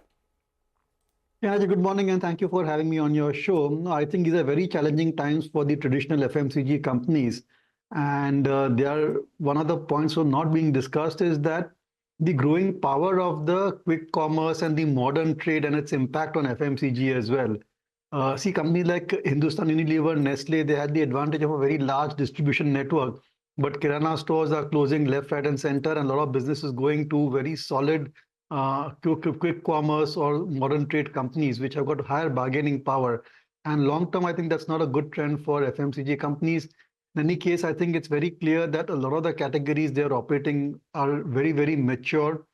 Yeah, good morning, and thank you for having me on your show. I think these are very challenging times for the traditional FMCG companies. And one of the points not being discussed is that the growing power of the quick commerce and the modern trade and its impact on FMCG as well. See, companies like Hindustan Unilever, Nestle, they had the advantage of a very large distribution network. But Kirana stores are closing left, right, and center, and a lot of businesses going to very solid quick commerce or modern trade companies, which have got higher bargaining power. And long term, I think that's not a good trend for FMCG companies. In any case, I think it's very clear that a lot of the categories they're operating are very, very mature.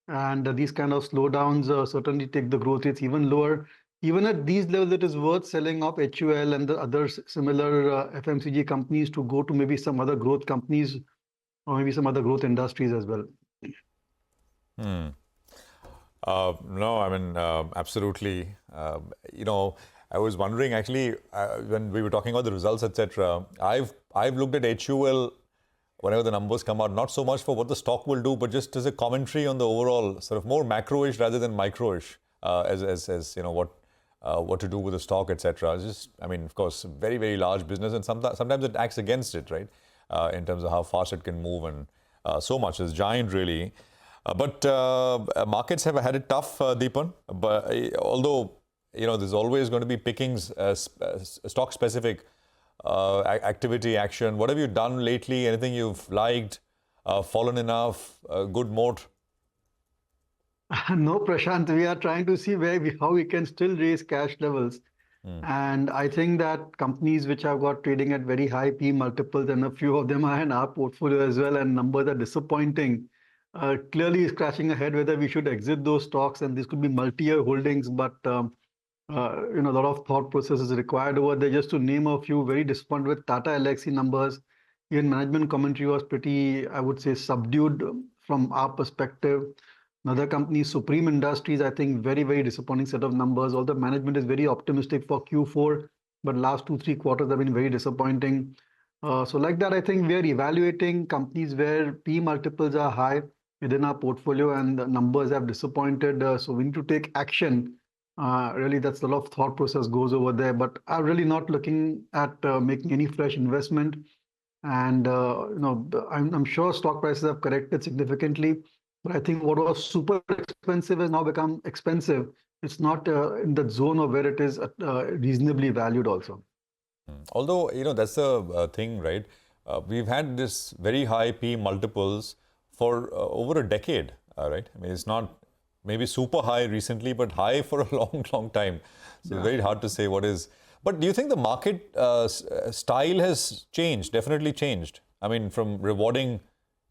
And these kind of slowdowns certainly take the growth rates even lower. Even at these levels, it is worth selling off HUL and the other similar FMCG companies to go to maybe some other growth companies or maybe some other growth industries as well. No, I mean, absolutely. I was wondering actually when we were talking about the results, etc. I've looked at HUL whenever the numbers come out, not so much for what the stock will do, but just as a commentary on the overall sort of more macro-ish rather than micro-ish as what to do with the stock, etc. Just, I mean, of course, very, very large business, and sometimes it acts against it, right? In terms of how fast it can move, and so much. It's giant, really. But markets have had it tough, Deepan. But although, there's always going to be pickings, stock-specific activity, action. What have you done lately? Anything you've liked, fallen enough, good moat? No, Prashant, we are trying to see how we can still raise cash levels. And I think that companies which have got trading at very high P multiples, and a few of them are in our portfolio as well, and numbers are disappointing. Clearly scratching ahead whether we should exit those stocks, and this could be multi-year holdings, but a lot of thought process is required over there. Just to name a few, very disappointed with Tata Elxsi numbers. Even management commentary was pretty, I would say, subdued from our perspective. Another company, Supreme Industries, I think very, very disappointing set of numbers. Although management is very optimistic for Q4, but last 2-3 quarters have been very disappointing. So like that, I think we are evaluating companies where P multiples are high within our portfolio and the numbers have disappointed. So we need to take action. Really, that's a lot of thought process goes over there, but I'm really not looking at making any fresh investment. And I'm sure stock prices have corrected significantly, but I think what was super expensive has now become expensive. It's not in the zone of where it is reasonably valued also. Although, that's the thing, right? We've had this very high P multiples for over a decade, right? I mean, it's not maybe super high recently, but high for a long, long time. So very hard to say what is. But do you think the market style has changed, definitely changed? I mean, from rewarding,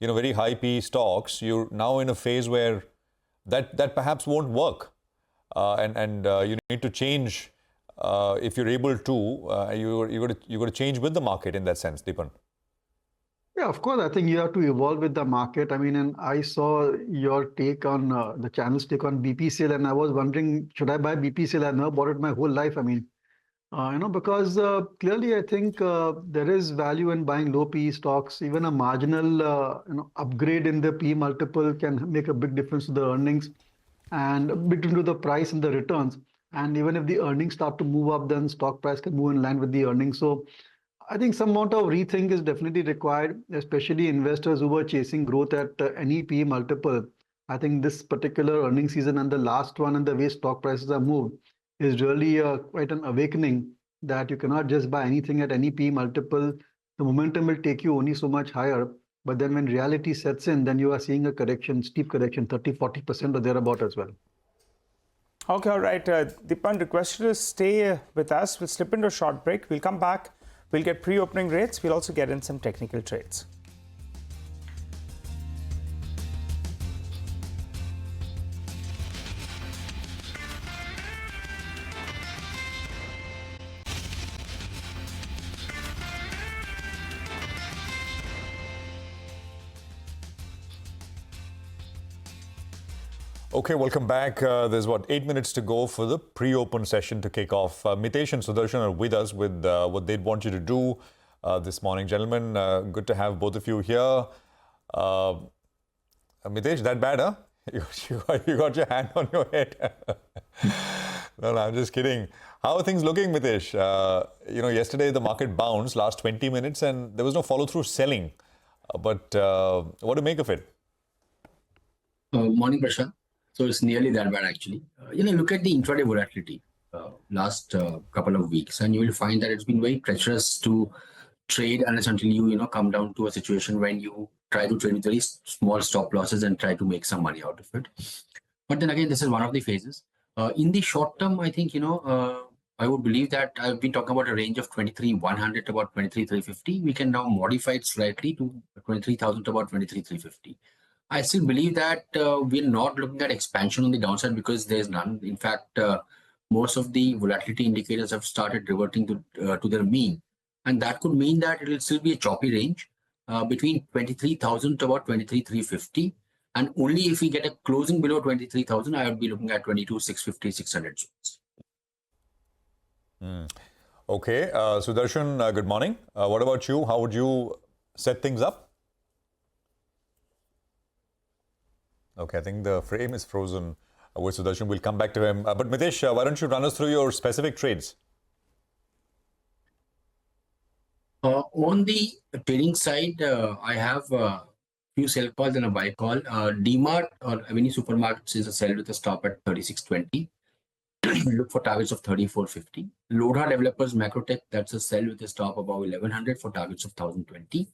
very high P stocks, you're now in a phase where that perhaps won't work. And you need to change if you're able to. You got to change with the market in that sense, Deepan. Yeah, of course. I think you have to evolve with the market. I mean, and I saw your take on the channel's take on BPCL, and I was wondering, should I buy BPCL? I've never bought it my whole life. I mean, because clearly I think there is value in buying low PE stocks. Even a marginal, upgrade in the PE multiple can make a big difference to the earnings and between the price and the returns. And even if the earnings start to move up, then stock price can move in line with the earnings. So I think some amount of rethink is definitely required, especially investors who were chasing growth at any PE multiple. I think this particular earnings season and the last one and the way stock prices are moved is really quite an awakening that you cannot just buy anything at any P multiple. The momentum will take you only so much higher. But then when reality sets in, then you are seeing a correction, steep correction, 30-40% or thereabout as well. Okay, all right. Deepan, request you to stay with us. We'll slip into a short break. We'll come back. We'll get pre-opening rates. We'll also get in some technical trades. Okay, welcome back. There's 8 minutes to go for the pre-open session to kick off. Mitesh and Sudarshan are with us with what they'd want you to do this morning. Gentlemen, good to have both of you here. Mitesh, that bad, huh? You got your hand on your head. No, I'm just kidding. How are things looking, Mitesh? Yesterday the market bounced last 20 minutes and there was no follow-through selling. But what do you make of it? Morning, Prashant. So it's nearly that bad, actually. Look at the intraday volatility last couple of weeks, and you will find that it's been very treacherous to trade unless until you come down to a situation when you try to trade with very small stop losses and try to make some money out of it. But then again, this is one of the phases. In the short term, I think, I would believe that I've been talking about a range of 23,100 to about 23,350. We can now modify it slightly to 23,000 to about 23,350. I still believe that we're not looking at expansion on the downside because there's none. In fact, most of the volatility indicators have started reverting to their mean. And that could mean that it will still be a choppy range between 23,000 to about 23,350. And only if we get a closing below 23,000, I would be looking at 22,650, 600 zones. Okay, Sudarshan, good morning. What about you? How would you set things up? Okay, I think the frame is frozen with Sudarshan. We'll come back to him. But Mitesh, why don't you run us through your specific trades? On the trading side, I have a few sell calls and a buy call. DMart or Avenue Supermarkets is a sell with a stop at 36.20. Look for targets of 34.50. Lodha Developers Macrotech, that's a sell with a stop above 1100 for targets of 1020.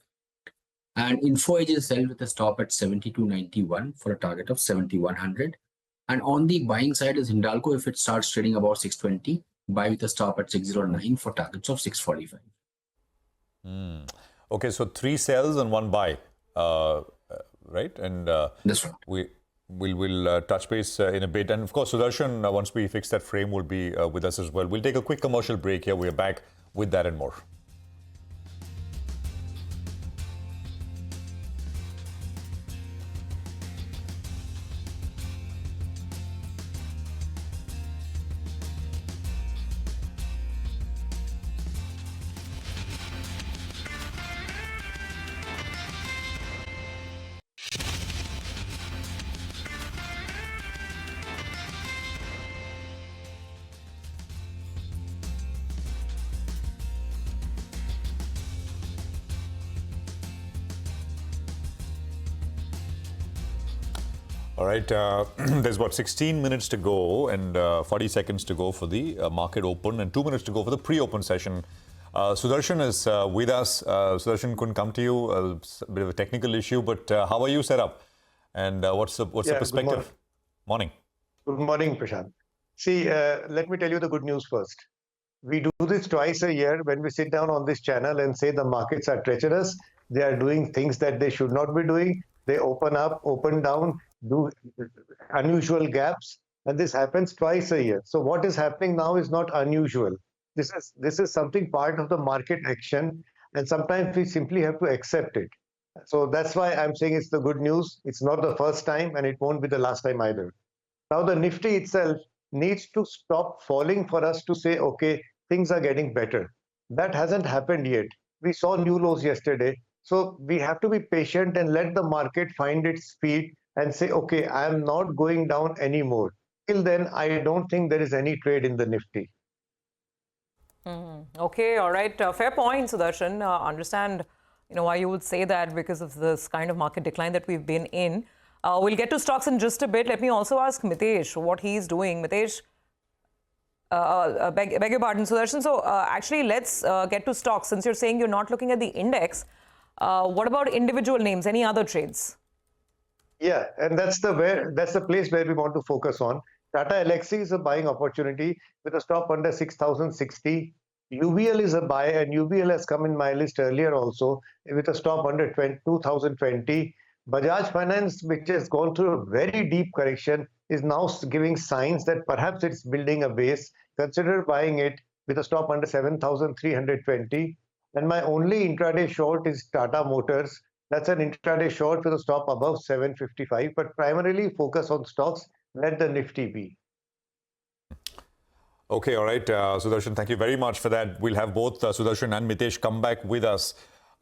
And Info Edge is sell with a stop at 72.91 for a target of 7100. And on the buying side is Hindalco. If it starts trading about 620, buy with a stop at 609 for targets of 645. Okay, so 3 sells and 1 buy, right? And that's right. We'll touch base in a bit. And of course, Sudarshan, once we fix that frame, will be with us as well. We'll take a quick commercial break here. We're back with that and more. All right, there's about 16 minutes to go and 40 seconds to go for the market open and 2 minutes to go for the pre-open session. Sudarshan is with us. Sudarshan couldn't come to you, a bit of a technical issue, but how are you set up? And what's the perspective? Morning. Good morning, Prashant. See, let me tell you the good news first. We do this twice a year when we sit down on this channel and say the markets are treacherous. They are doing things that they should not be doing. They open up, open down, do unusual gaps, and this happens twice a year. So what is happening now is not unusual. This is something part of the market action, and sometimes we simply have to accept it. So that's why I'm saying it's the good news. It's not the first time, and it won't be the last time either. Now the Nifty itself needs to stop falling for us to say, okay, things are getting better. That hasn't happened yet. We saw new lows yesterday. So we have to be patient and let the market find its speed and say, okay, I am not going down anymore. Till then, I don't think there is any trade in the Nifty. Okay, all right. Fair point, Sudarshan. Understand, why you would say that because of this kind of market decline that we've been in. We'll get to stocks in just a bit. Let me also ask Mitesh what he's doing. Mitesh, beg your pardon, Sudarshan. So actually, let's get to stocks. Since you're saying you're not looking at the index, what about individual names? Any other trades? Yeah, and that's the place where we want to focus on. Tata Elxsi is a buying opportunity with a stop under 6,060. UBL is a buy, and UBL has come in my list earlier also with a stop under 2,020. Bajaj Finance, which has gone through a very deep correction, is now giving signs that perhaps it's building a base. Consider buying it with a stop under 7,320. And my only intraday short is Tata Motors. That's an intraday short with a stop above 755, but primarily focus on stocks. Let the Nifty be. Okay, all right, Sudarshan, thank you very much for that. We'll have both Sudarshan and Mitesh come back with us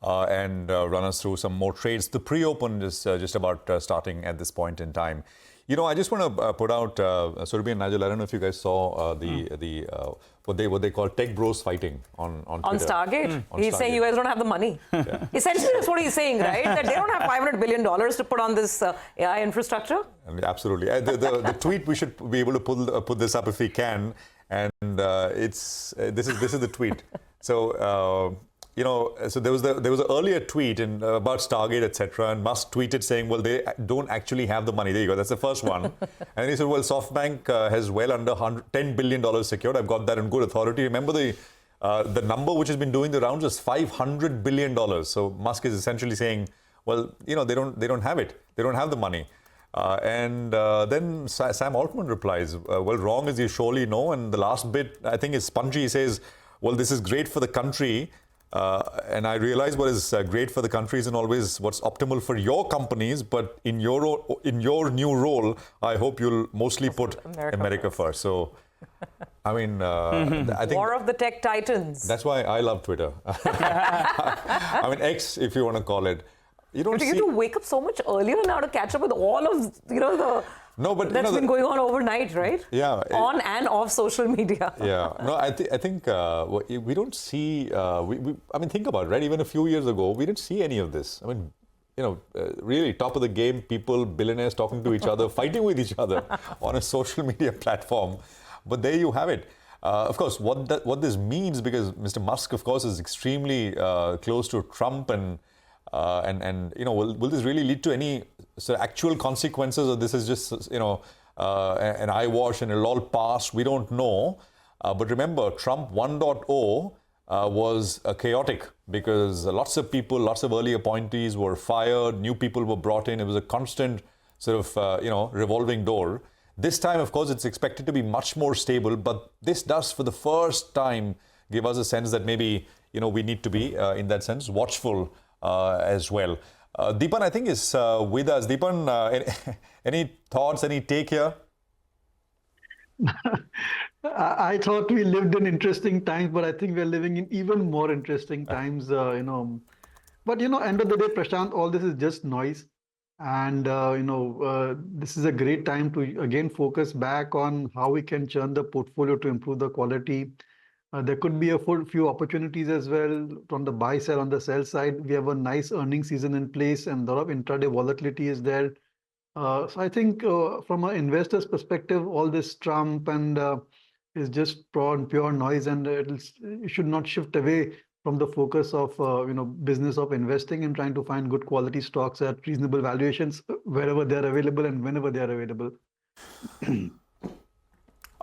and run us through some more trades. The pre-open is just about starting at this point in time. I just want to put out, Surabhi and Nigel, I don't know if you guys saw what they call tech bros fighting on Twitter. On Stargate? He's saying you guys don't have the money. Yeah. Essentially, that's what he's saying, right? That they don't have $500 billion to put on this AI infrastructure? Absolutely. The tweet, we should be able to put this up if we can. And this is the tweet. So, so there was an earlier tweet about Stargate, etc. And Musk tweeted saying, well, they don't actually have the money. There you go. That's the first one. And he said, well, SoftBank has well under $10 billion secured. I've got that in good authority. Remember the number which has been doing the rounds is $500 billion. So Musk is essentially saying, well, they don't have it. They don't have the money. And then Sam Altman replies, well, wrong as you surely know. And the last bit, I think, is spongy. He says, well, this is great for the country. And I realize what is great for the country isn't always what's optimal for your companies, but in your new role, I hope you'll mostly put America first. So, I mean, I think War of the Tech Titans. That's why I love Twitter. I mean, X, if you want to call it. You have to wake up so much earlier now to catch up with all of that's been going on overnight, right? Yeah. On and off social media. Yeah. No, I think we don't see. I mean, think about it, right? Even a few years ago, we didn't see any of this. I mean, really top of the game, people, billionaires talking to each other, fighting with each other on a social media platform. But there you have it. Of course, what this means, because Mr. Musk, of course, is extremely close to Trump and will this really lead to any actual consequences, or this is just an eyewash and it'll all pass. We don't know. But remember, Trump 1.0 was chaotic because lots of people, lots of early appointees were fired, new people were brought in. It was a constant sort of, revolving door. This time, of course, it's expected to be much more stable, but this does, for the first time, give us a sense that maybe, we need to be, in that sense, watchful as well. Deepan, I think, is with us. Deepan, any thoughts, any take here? I thought we lived in interesting times, but I think we're living in even more interesting times, But, end of the day, Prashant, all this is just noise. And, this is a great time to, again, focus back on how we can churn the portfolio to improve the quality. There could be a few opportunities as well on the buy side, on the sell side. We have a nice earnings season in place and a lot of intraday volatility is there. So I think from an investor's perspective, all this Trump and is just pure noise, and it should not shift away from the focus of business of investing and trying to find good quality stocks at reasonable valuations wherever they're available and whenever they're available.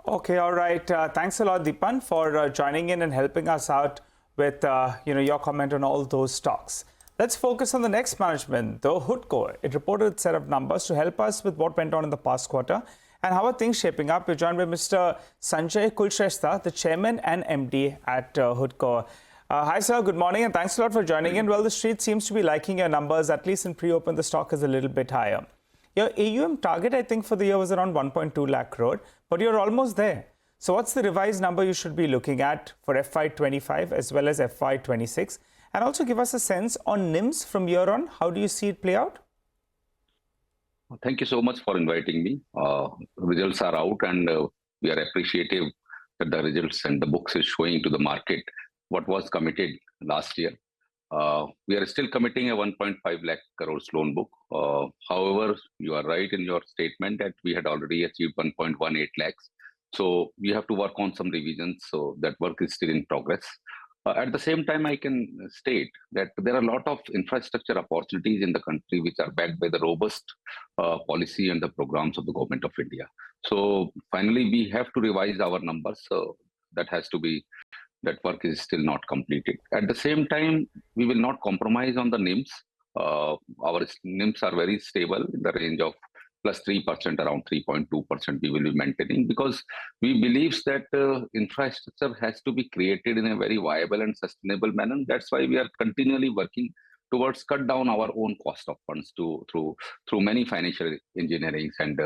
Okay, all right. Thanks a lot, Deepan, for joining in and helping us out with your comment on all those stocks. Let's focus on the next management, though. Hoodco. It reported a set of numbers to help us with what went on in the past quarter. And how are things shaping up? We're joined by Mr. Sanjay Kulshrestha, the chairman and MD at Hoodco. Hi, sir. Good morning, and thanks a lot for joining in. Well, the street seems to be liking your numbers. At least in pre-open, the stock is a little bit higher. Your AUM target, I think, for the year was around 1.2 lakh crore, but you're almost there. So what's the revised number you should be looking at for FY25 as well as FY26? And also give us a sense on NIMs from year on. How do you see it play out? Thank you so much for inviting me. Results are out, and we are appreciative that the results and the books is showing to the market what was committed last year. We are still committing a 1.5 lakh crores loan book. However, you are right in your statement that we had already achieved 1.18 lakhs. So we have to work on some revisions. So that work is still in progress. At the same time, I can state that there are a lot of infrastructure opportunities in the country which are backed by the robust policy and the programs of the government of India. So finally, we have to revise our numbers. So that work is still not completed. At the same time, we will not compromise on the NIMs. Our NIMs are very stable in the range of plus 3%, around 3.2% we will be maintaining, because we believe that infrastructure has to be created in a very viable and sustainable manner. That's why we are continually working towards cut down our own cost of funds through many financial engineering and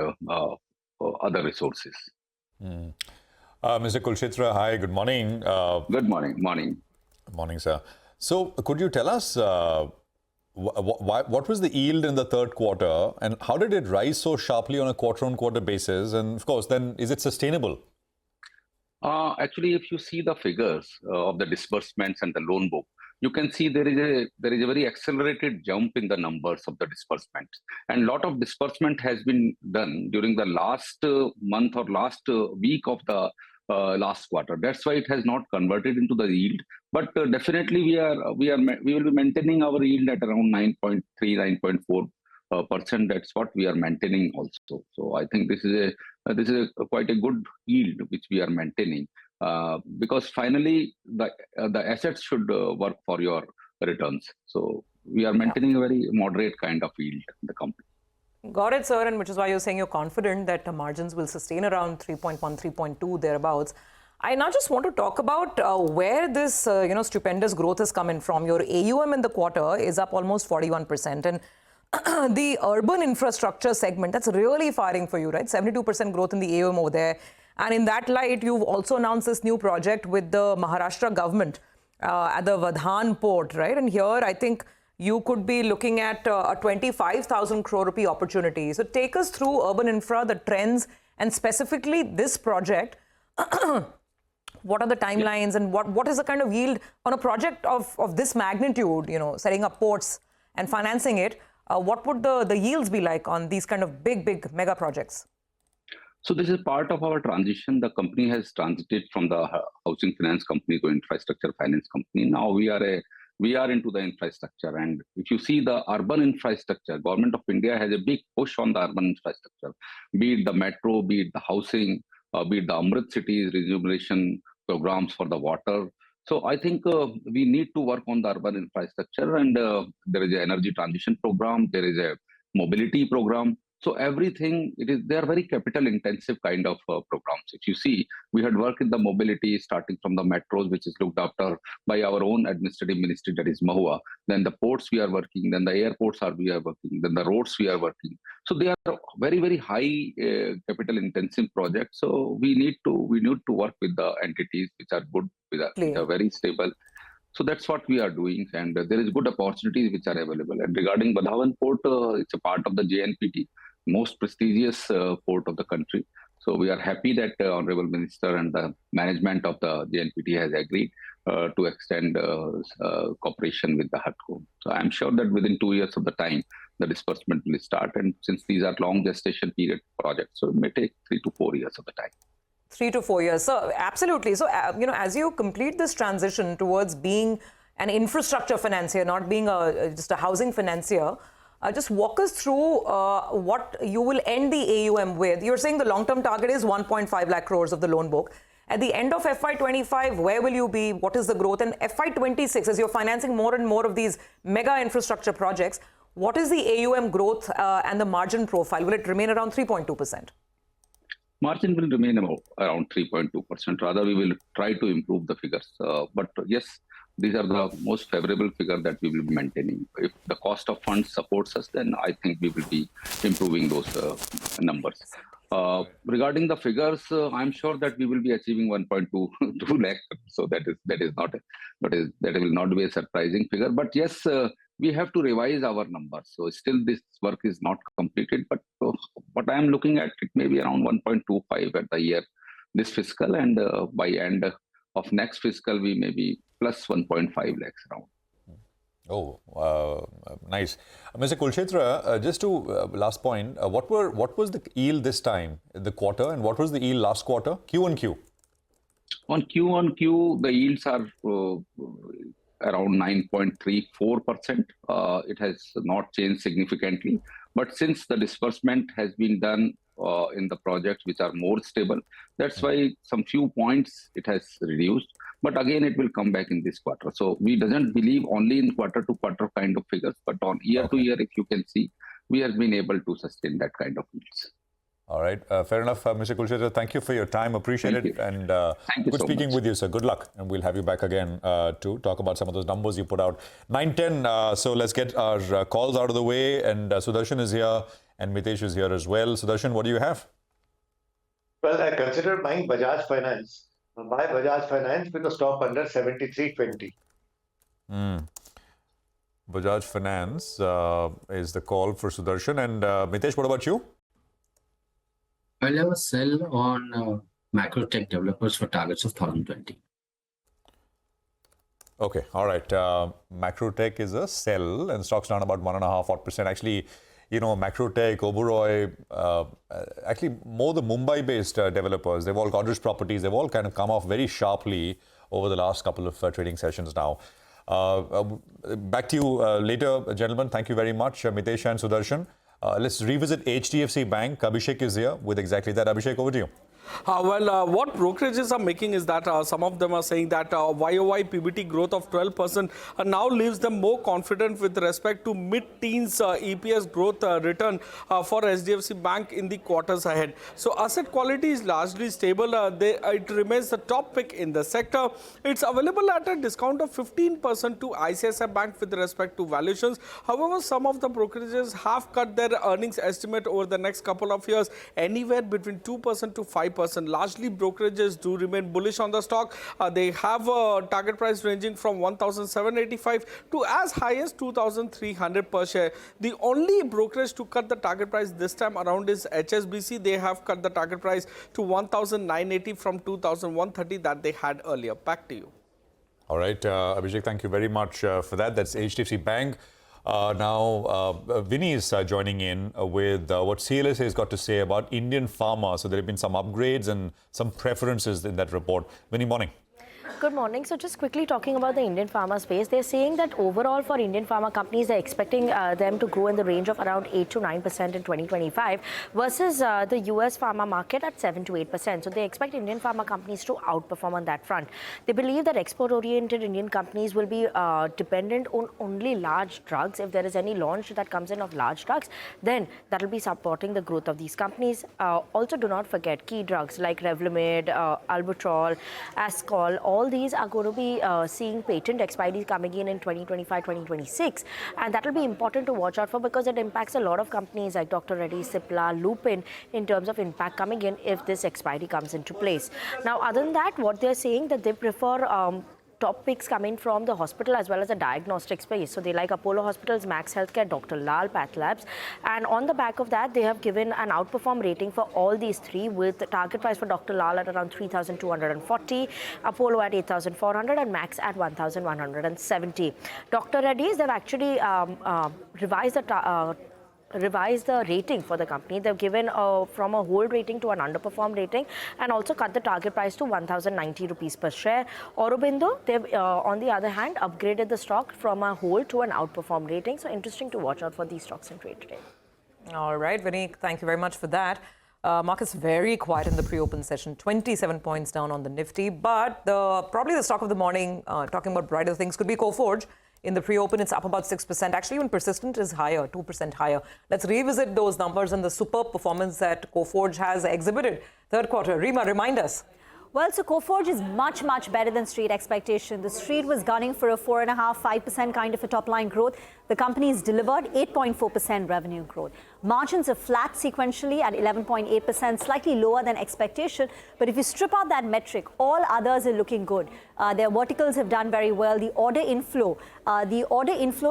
other resources. Mr. Kulshrestha, hi, good morning. Good morning. Morning, sir. So could you tell us what was the yield in the third quarter and how did it rise so sharply on a quarter-on-quarter basis? And of course, then is it sustainable? Actually, if you see the figures of the disbursements and the loan book, you can see there is a very accelerated jump in the numbers of the disbursements. And a lot of disbursement has been done during the last month or last week of the last quarter. That's why it has not converted into the yield. But definitely we will be maintaining our yield at around 9.3, 9.4%. That's what we are maintaining also. So I think this is quite a good yield which we are maintaining. Because finally the assets should work for your returns. So we are maintaining a very moderate kind of yield in the company. Got it, sir, and which is why you're saying you're confident that the margins will sustain around 3.1, 3.2 thereabouts. I now just want to talk about where this stupendous growth is coming from. Your AUM in the quarter is up almost 41%, and the urban infrastructure segment, that's really firing for you, right? 72% growth in the AUM over there. And in that light, you've also announced this new project with the Maharashtra government at the Vadhan port, right? And here, I think you could be looking at a 25,000 crore rupee opportunity. So take us through urban infra, the trends, and specifically this project. What are the timelines and what is the kind of yield on a project of this magnitude, setting up ports and financing it? What would the yields be like on these kind of big mega projects? So this is part of our transition. The company has transited from the housing finance company to infrastructure finance company. Now we are a we are into the infrastructure. And if you see the urban infrastructure, Government of India has a big push on the urban infrastructure, be it the metro, be it the housing, be it the Amrit cities, rejuvenation programs for the water. So I think we need to work on the urban infrastructure, and there is an energy transition program, there is a mobility program. So everything, they are very capital intensive kind of programs. If you see, we had worked in the mobility starting from the metros, which is looked after by our own administrative ministry, that is Mahua. Then the ports we are working, then the airports we are working, then the roads we are working. So they are very, very high capital intensive projects. So we need to work with the entities which are good, which are very stable. So that's what we are doing, and there is good opportunities which are available. And regarding Badhavan Port, it's a part of the JNPT, most prestigious port of the country. So we are happy that Honorable Minister and the management of the JNPT has agreed to extend cooperation with the HUDCO. So I'm sure that within 2 years of the time, the disbursement will start. And since these are long gestation period projects, so it may take 3 to 4 years of the time. 3 to 4 years. So absolutely. So, as you complete this transition towards being an infrastructure financier, not being just a housing financier, just walk us through what you will end the AUM with. You're saying the long-term target is 1.5 lakh crores of the loan book. At the end of FY25, where will you be? What is the growth? And FY26, as you're financing more and more of these mega infrastructure projects, what is the AUM growth and the margin profile? Will it remain around 3.2%? Margin will remain around 3.2%. Rather, we will try to improve the figures. But yes, these are the most favorable figure that we will be maintaining. If the cost of funds supports us, then I think we will be improving those numbers. Regarding the figures, I'm sure that we will be achieving 1.2 lakh. So that will not be a surprising figure. But yes, we have to revise our numbers. So still this work is not completed, but what I am looking at, it may be around 1.25 at the year, this fiscal, and by end of next fiscal, we may be plus 1.5 lakhs around. Oh, nice. Mr. Kulshetra, just to last point, what was the yield this time, the quarter, and what was the yield last quarter, Q on Q? On Q, the yields are around 9.34%. It has not changed significantly. But since the disbursement has been done in the projects which are more stable, that's why some few points it has reduced. But again, it will come back in this quarter. So we doesn't believe only in quarter to quarter kind of figures, but on year to year, if you can see, we have been able to sustain that kind of yields. All right. Fair enough, Mr. Kulshetra. Thank you for your time. Appreciate it. And good speaking with you, sir. Good luck. And we'll have you back again to talk about some of those numbers you put out. 9:10. So let's get our calls out of the way. And Sudarshan is here and Mitesh is here as well. Sudarshan, what do you have? Well, I consider buying Bajaj Finance. Buy Bajaj Finance with a stop under 73.20. Bajaj Finance is the call for Sudarshan. And Mitesh, what about you? I'll have a sell on macro tech developers for targets of 2020. Okay, all right. Macro tech is a sell and stocks down about 1.5%. Actually, macro tech, Oberoi, actually more the Mumbai-based developers, they've all Godrej Properties, they've all kind of come off very sharply over the last couple of trading sessions now. Back to you later, gentlemen. Thank you very much, Mitesh and Sudarshan. Let's revisit HDFC Bank. Abhishek is here with exactly that. Abhishek, over to you. What brokerages are making is that some of them are saying that YOY PBT growth of 12% now leaves them more confident with respect to mid-teens EPS growth return for HDFC Bank in the quarters ahead. So asset quality is largely stable. It remains the top pick in the sector. It's available at a discount of 15% to ICICI Bank with respect to valuations. However, some of the brokerages have cut their earnings estimate over the next couple of years anywhere between 2% to 5%. Largely, brokerages do remain bullish on the stock. They have a target price ranging from 1,785 to as high as 2,300 per share. The only brokerage to cut the target price this time around is HSBC. They have cut the target price to 1,980 from 2,130 that they had earlier. Back to you. All right, Abhishek, thank you very much for that. That's HDFC Bank. Now, Vinny is joining in with what CLSA has got to say about Indian pharma. So there have been some upgrades and some preferences in that report. Vinny, morning. Good morning. So just quickly talking about the Indian pharma space, they're saying that overall for Indian pharma companies, they're expecting them to grow in the range of around 8 to 9% in 2025 versus the US pharma market at 7 to 8%. So they expect Indian pharma companies to outperform on that front. They believe that export-oriented Indian companies will be dependent on only large drugs. If there is any launch that comes in of large drugs, then that will be supporting the growth of these companies. Also, do not forget key drugs like Revlimid, Albuterol, Ascol. All these are going to be seeing patent expiries coming in 2025, 2026. And that will be important to watch out for because it impacts a lot of companies like Dr. Reddy's, Cipla, Lupin in terms of impact coming in if this expiry comes into place. Now, other than that, what they're saying that they prefer top picks coming from the hospital as well as the diagnostic space. So they like Apollo Hospitals, Max Healthcare, Dr. Lal, Path Labs. And on the back of that, they have given an outperform rating for all these three with the target price for Dr. Lal at around 3,240, Apollo at 8,400 and Max at 1,170. Dr. Reddy's, they've actually revised the rating for the company. They've given from a hold rating to an underperform rating and also cut the target price to 1,090 rupees per share. Aurobindo, they've on the other hand upgraded the stock from a hold to an outperform rating. So interesting to watch out for these stocks in trade today. All right, Vinny, thank you very much for that. Markets very quiet in the pre-open session, 27 points down on the Nifty. But probably the stock of the morning, talking about brighter things, could be Coforge. In the pre-open, it's up about 6%. Actually, even Persistent is higher, 2% higher. Let's revisit those numbers and the superb performance that Coforge has exhibited third quarter. Rema, remind us. Well, so Coforge is much, much better than street expectation. The street was gunning for a 4.5%, 5% kind of a top line growth. The company's delivered 8.4% revenue growth. Margins are flat sequentially at 11.8%, slightly lower than expectation. But if you strip out that metric, all others are looking good. Their verticals have done very well. The order inflow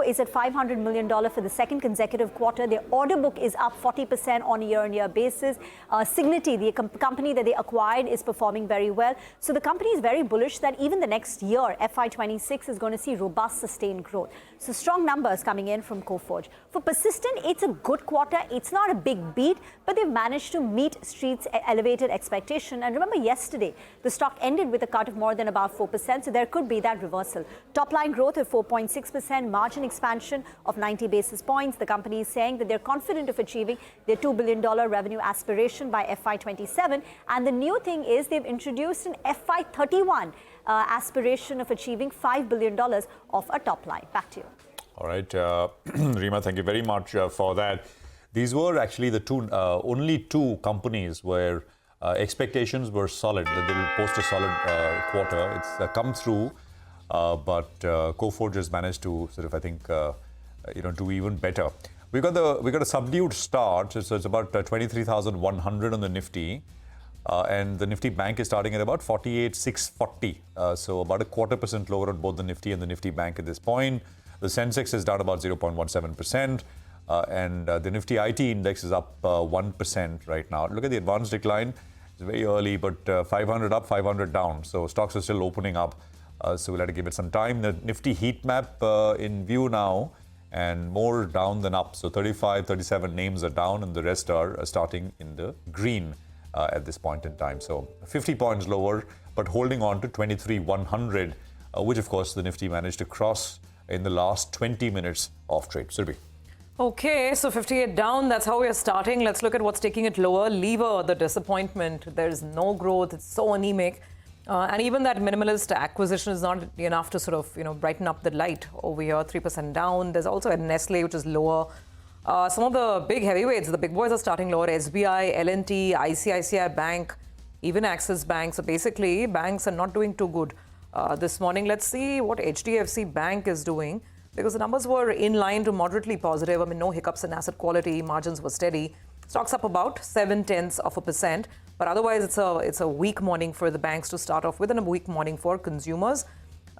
is at $500 million for the second consecutive quarter. Their order book is up 40% on a year-on-year basis. Signity, the company that they acquired, is performing very well. So the company is very bullish that even the next year, FY26, is going to see robust, sustained growth. So strong numbers coming in from Coforge. For Persistent, it's a good quarter. It's not a big beat, but they've managed to meet Street's elevated expectation. And remember, yesterday, the stock ended with a cut of more than about 4%, so there could be that reversal. Top line growth of 4.6%, margin expansion of 90 basis points. The company is saying that they're confident of achieving their $2 billion revenue aspiration by FY27. And the new thing is they've introduced an FY31 aspiration of achieving $5 billion of a top line. Back to you. All right, Rema, thank you very much for that. These were actually the only two companies where expectations were solid, that they will post a solid quarter. It's come through, but Coforge has managed to sort of, I think, do even better. We got a subdued start, so it's about 23,100 on the Nifty. And the Nifty Bank is starting at about 48,640. So about a 0.25% lower on both the Nifty and the Nifty Bank at this point. The sensex is down about 0.17%. And the Nifty IT index is up 1% right now. Look at the advanced decline. It's very early, but 500 up, 500 down. So stocks are still opening up. So we'll have to give it some time. The Nifty heat map in view now, and more down than up. So 35, 37 names are down, and the rest are starting in the green at this point in time. So 50 points lower, but holding on to 23,100, which of course the Nifty managed to cross in the last 20 minutes of trade. Surbhi. Okay, so 58 down, that's how we are starting. Let's look at what's taking it lower. Lever, the disappointment. There's no growth. It's so anemic. And even that minimalist acquisition is not enough to sort of, brighten up the light over here. 3% down. There's also a Nestle, which is lower. Some of the big heavyweights, the big boys are starting lower. SBI, L&T, ICICI Bank, even Axis Bank. So basically, banks are not doing too good this morning. Let's see what HDFC Bank is doing, because the numbers were in line to moderately positive. I mean, no hiccups in asset quality. Margins were steady. Stocks up about 0.7%. But otherwise, it's a weak morning for the banks to start off with, and a weak morning for consumers.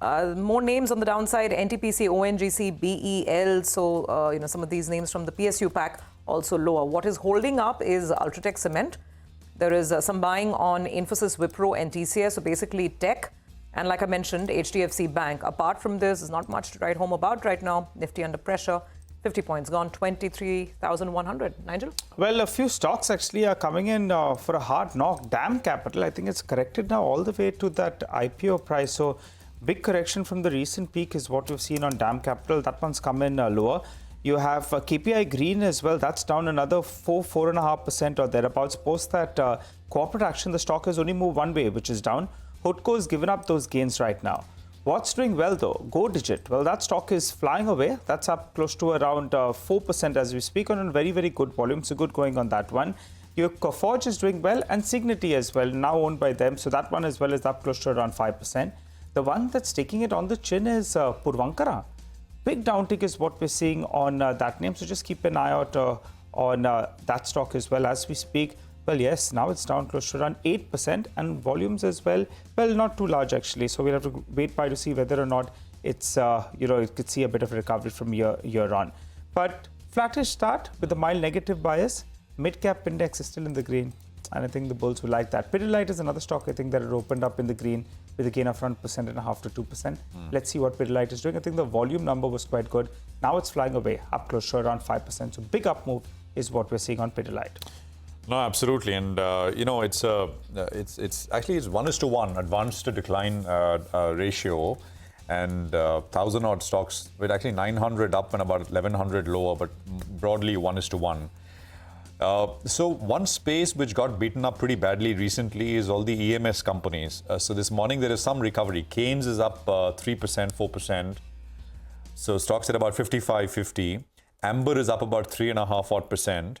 More names on the downside: NTPC, ONGC, BEL. So, some of these names from the PSU pack also lower. What is holding up is Ultratech Cement. There is some buying on Infosys, Wipro, and TCS. So basically tech. And like I mentioned, HDFC Bank. Apart from this, there's not much to write home about right now. Nifty under pressure. 50 points, gone 23,100. Nigel? Well, a few stocks actually are coming in for a hard knock. DAM Capital, I think it's corrected now all the way to that IPO price. So big correction from the recent peak is what we've seen on DAM Capital. That one's come in lower. You have KPI Green as well. That's down another 4.5% or thereabouts. Post that corporate action, the stock has only moved one way, which is down. Hotco has given up those gains right now. What's doing well though? Godigit. Well, that stock is flying away. That's up close to around 4% as we speak on a very, very good volume. So good going on that one. Your Coforge is doing well and Signity as well, now owned by them. So that one as well is up close to around 5%. The one that's taking it on the chin is Puravankara. Big downtick is what we're seeing on that name. So just keep an eye out on that stock as well as we speak. Well, yes, now it's down close to around 8% and volumes as well. Well, not too large actually. So we'll have to wait by to see whether or not it's, it could see a bit of a recovery from year on. But flattish start with a mild negative bias. Mid-cap index is still in the green. And I think the bulls will like that. Pidilite is another stock I think that had opened up in the green with a gain of around 1.5% to 2%. Let's see what Pidilite is doing. I think the volume number was quite good. Now it's flying away, up close to around 5%. So big up move is what we're seeing on Pidilite. No, absolutely, and it's actually 1:1 advance to decline ratio, and 1,000 odd stocks with actually 900 up and about 1,100 lower, but broadly 1:1. So one space which got beaten up pretty badly recently is all the EMS companies. So this morning there is some recovery. Keynes is up 3%, 4%. So stocks at about 55.50. Amber is up about 3.5 odd percent.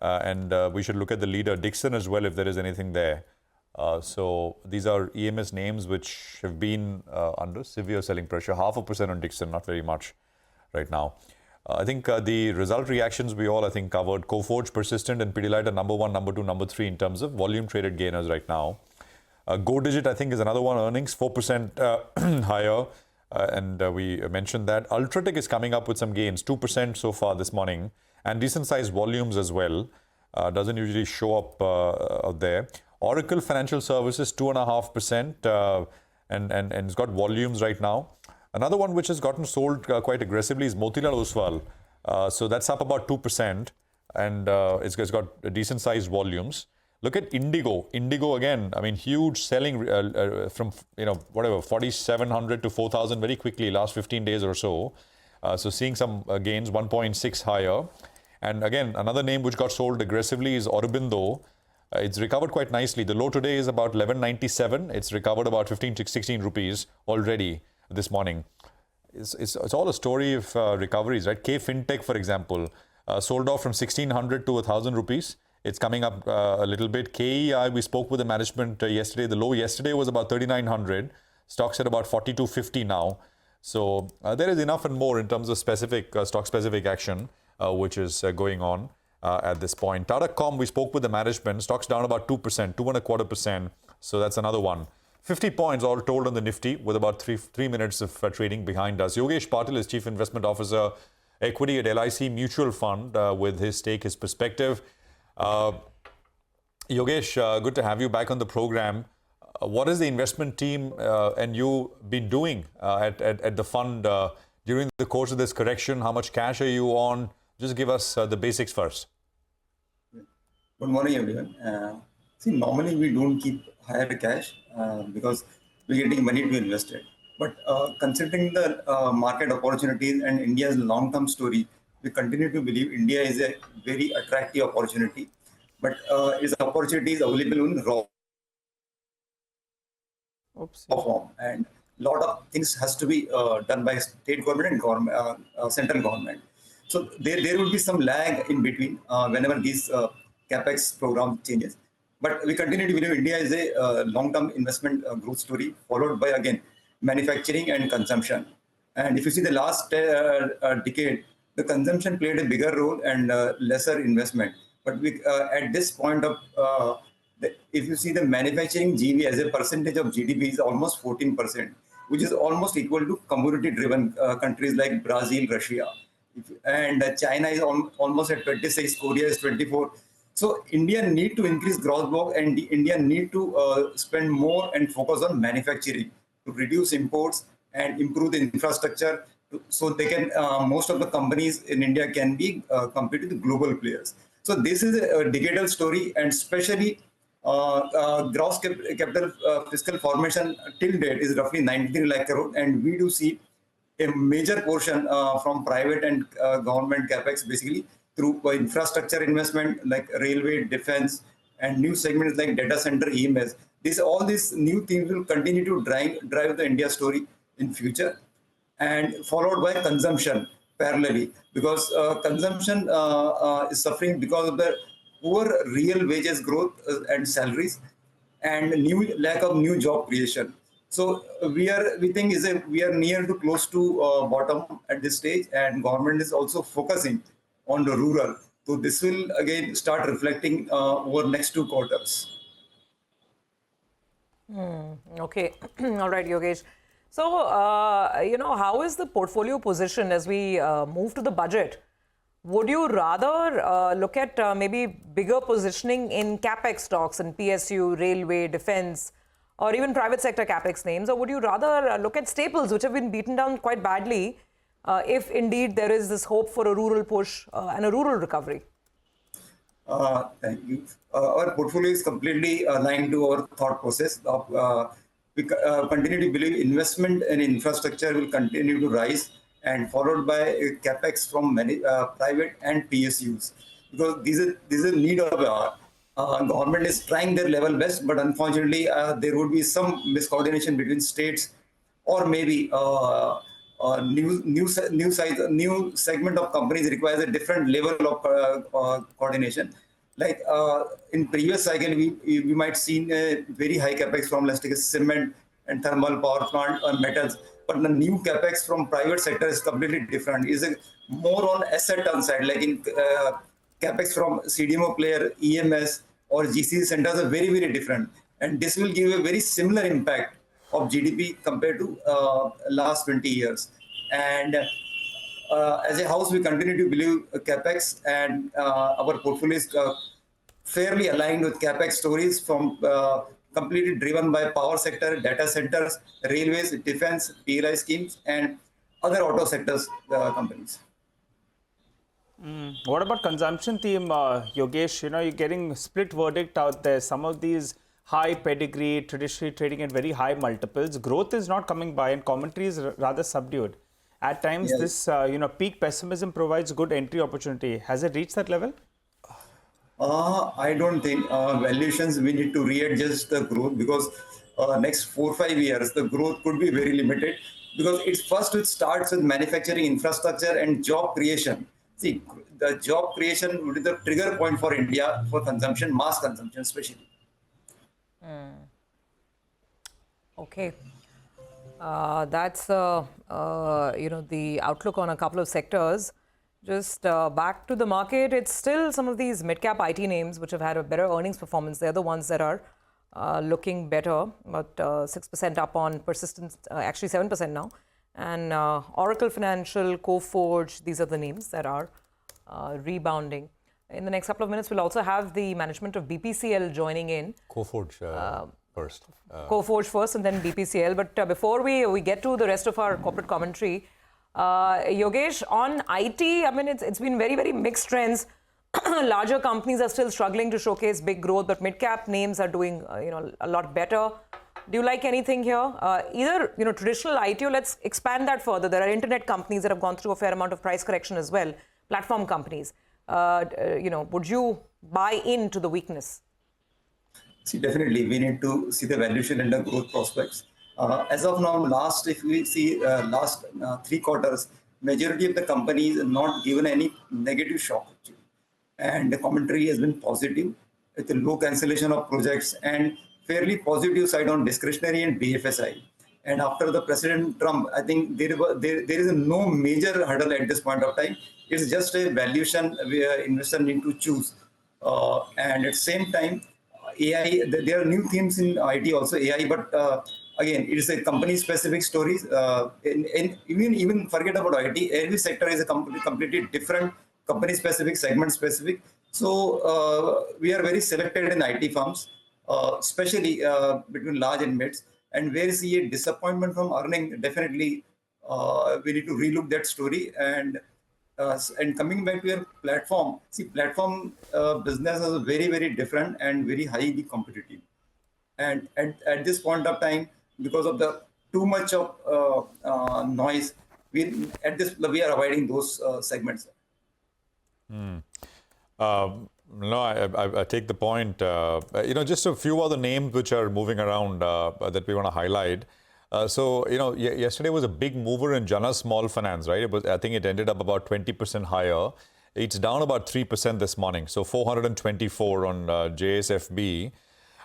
And we should look at the leader, Dixon, as well, if there is anything there. So these are EMS names which have been under severe selling pressure. 0.5% on Dixon, not very much right now. I think the result reactions we all, covered. Coforge, Persistent, and Pidilite are number 1, number 2, number 3 in terms of volume traded gainers right now. Godigit, I think, is another one. Earnings 4% higher. And we mentioned that. Ultratech is coming up with some gains, 2% so far this morning. And decent sized volumes as well. Doesn't usually show up out there. Oracle Financial Services 2.5%, and it's got volumes right now. Another one which has gotten sold quite aggressively is Motilal Oswal. So that's up about 2%, and it's got decent sized volumes. Look at Indigo. Indigo again, I mean, huge selling from 4,700 to 4,000 very quickly last 15 days or so. So seeing some gains, 1.6 higher. And again, another name which got sold aggressively is Aurobindo. It's recovered quite nicely. The low today is about 11.97. It's recovered about 15 to 16 rupees already this morning. It's all a story of recoveries, right? K Fintech, for example, sold off from 1,600 to 1,000 rupees. It's coming up a little bit. KEI, we spoke with the management yesterday. The low yesterday was about 3,900. Stocks at about 4,250 now. So there is enough and more in terms of specific stock-specific action, which is going on at this point. Tata Com, we spoke with the management. Stocks down about 2%, 2.25%. So that's another one. 50 points all told on the Nifty with about three minutes of trading behind us. Yogesh Patil is Chief Investment Officer, Equity at LIC Mutual Fund with his take, his perspective. Yogesh, good to have you back on the program. What has the investment team and you been doing at the fund during the course of this correction? How much cash are you on? Just give us the basics first. Good morning, everyone. Normally we don't keep higher cash because we're getting money to invest it. But considering the market opportunities and India's long-term story, we continue to believe India is a very attractive opportunity. But its opportunity is available in raw form, and a lot of things has to be done by state government and central government. So there will be some lag in between whenever these capex program changes. But we continue to believe India is a long-term investment growth story, followed by again manufacturing and consumption. And if you see the last decade, the consumption played a bigger role and lesser investment. But we, at this point of if you see the manufacturing GDP as a percentage of GDP is almost 14%, which is almost equal to commodity-driven countries like Brazil, Russia. And China is almost at 26, Korea is 24. So India need to increase gross block and India need to spend more and focus on manufacturing to reduce imports and improve the infrastructure So they can, most of the companies in India can be compared to the global players. So this is a decadal story, and especially gross capital fiscal formation till date is roughly 93 lakh crore, and we do see a major portion from private and government capex, basically through infrastructure investment like railway, defense, and new segments like data center, EMS. All these new things will continue to drive the India story in future, and followed by consumption parallelly, because consumption is suffering because of the poor real wages growth and salaries, and lack of new job creation. So we think we are near to close to bottom at this stage, and government is also focusing on the rural. So this will again start reflecting over next 2 quarters. Okay. All right, Yogesh. So, how is the portfolio position as we move to the budget? Would you rather look at maybe bigger positioning in capex stocks and PSU, railway, defense, or even private sector capex names, or would you rather look at staples, which have been beaten down quite badly, if indeed there is this hope for a rural push and a rural recovery? Thank you. Our portfolio is completely aligned to our thought process. We continue to believe investment in infrastructure will continue to rise, and followed by capex from many private and PSUs, because this is a need of the hour. Government is trying their level best, but unfortunately there would be some miscoordination between states, or maybe new segment of companies requires a different level of coordination. Like in previous cycle, we might seen a very high capex from, let's take a cement and thermal power plant or metals, but the new capex from private sector is completely different. Is more on asset turn side, like in capex from CDMO player, EMS or GC centers are very, very different, and this will give a very similar impact of GDP compared to last 20 years. And as a house, we continue to believe capex, and our portfolio is fairly aligned with capex stories from completely driven by power sector, data centers, railways, defense, PLI schemes, and other auto sectors companies. What about consumption theme, Yogesh? You're getting split verdict out there. Some of these high pedigree, traditionally trading at very high multiples. Growth is not coming by, and commentary is rather subdued. At times, this peak pessimism provides good entry opportunity. Has it reached that level? I don't think valuations, we need to readjust the growth, because next 4 or 5 years, the growth could be very limited, because it starts with manufacturing infrastructure and job creation. See, the job creation would be the trigger point for India for consumption, mass consumption especially. Okay. That's the outlook on a couple of sectors. Just back to the market, it's still some of these mid-cap IT names which have had a better earnings performance. They're the ones that are looking better, but 6% up on Persistence, actually 7% now. And Oracle Financial, Coforge, these are the names that are rebounding. In the next couple of minutes, we'll also have the management of BPCL joining in. Coforge first. Coforge first and then BPCL. But before we get to the rest of our corporate commentary, Yogesh, on IT, I mean, it's been very, very mixed trends. Larger companies are still struggling to showcase big growth, but mid-cap names are doing, a lot better. Do you like anything here? Either, traditional IT, or let's expand that further. There are internet companies that have gone through a fair amount of price correction as well, platform companies. Would you buy into the weakness? See, definitely, we need to see the valuation and the growth prospects. As of now, if we see last 3 quarters, majority of the companies have not given any negative shock, actually. And the commentary has been positive, with a low cancellation of projects and fairly positive side on discretionary and BFSI. And after the President Trump, I think there is no major hurdle at this point of time. It's just a valuation where investors need to choose. And at the same time, AI, there are new themes in IT also, AI, but again, it is a company-specific stories. Even forget about IT, every sector is a completely different, company-specific, segment-specific. So we are very selected in IT firms, especially between large and mids. And where we see a disappointment from earning, definitely we need to relook that story. And coming back to your platform, see, platform business is very, very different and very highly competitive. And at this point of time, because of the too much of noise, we are avoiding those segments. No, I take the point. Just a few other names which are moving around that we want to highlight. Yesterday was a big mover in Jana Small Finance, right? I think it ended up about 20% higher. It's down about 3% this morning, so 424 on JSFB.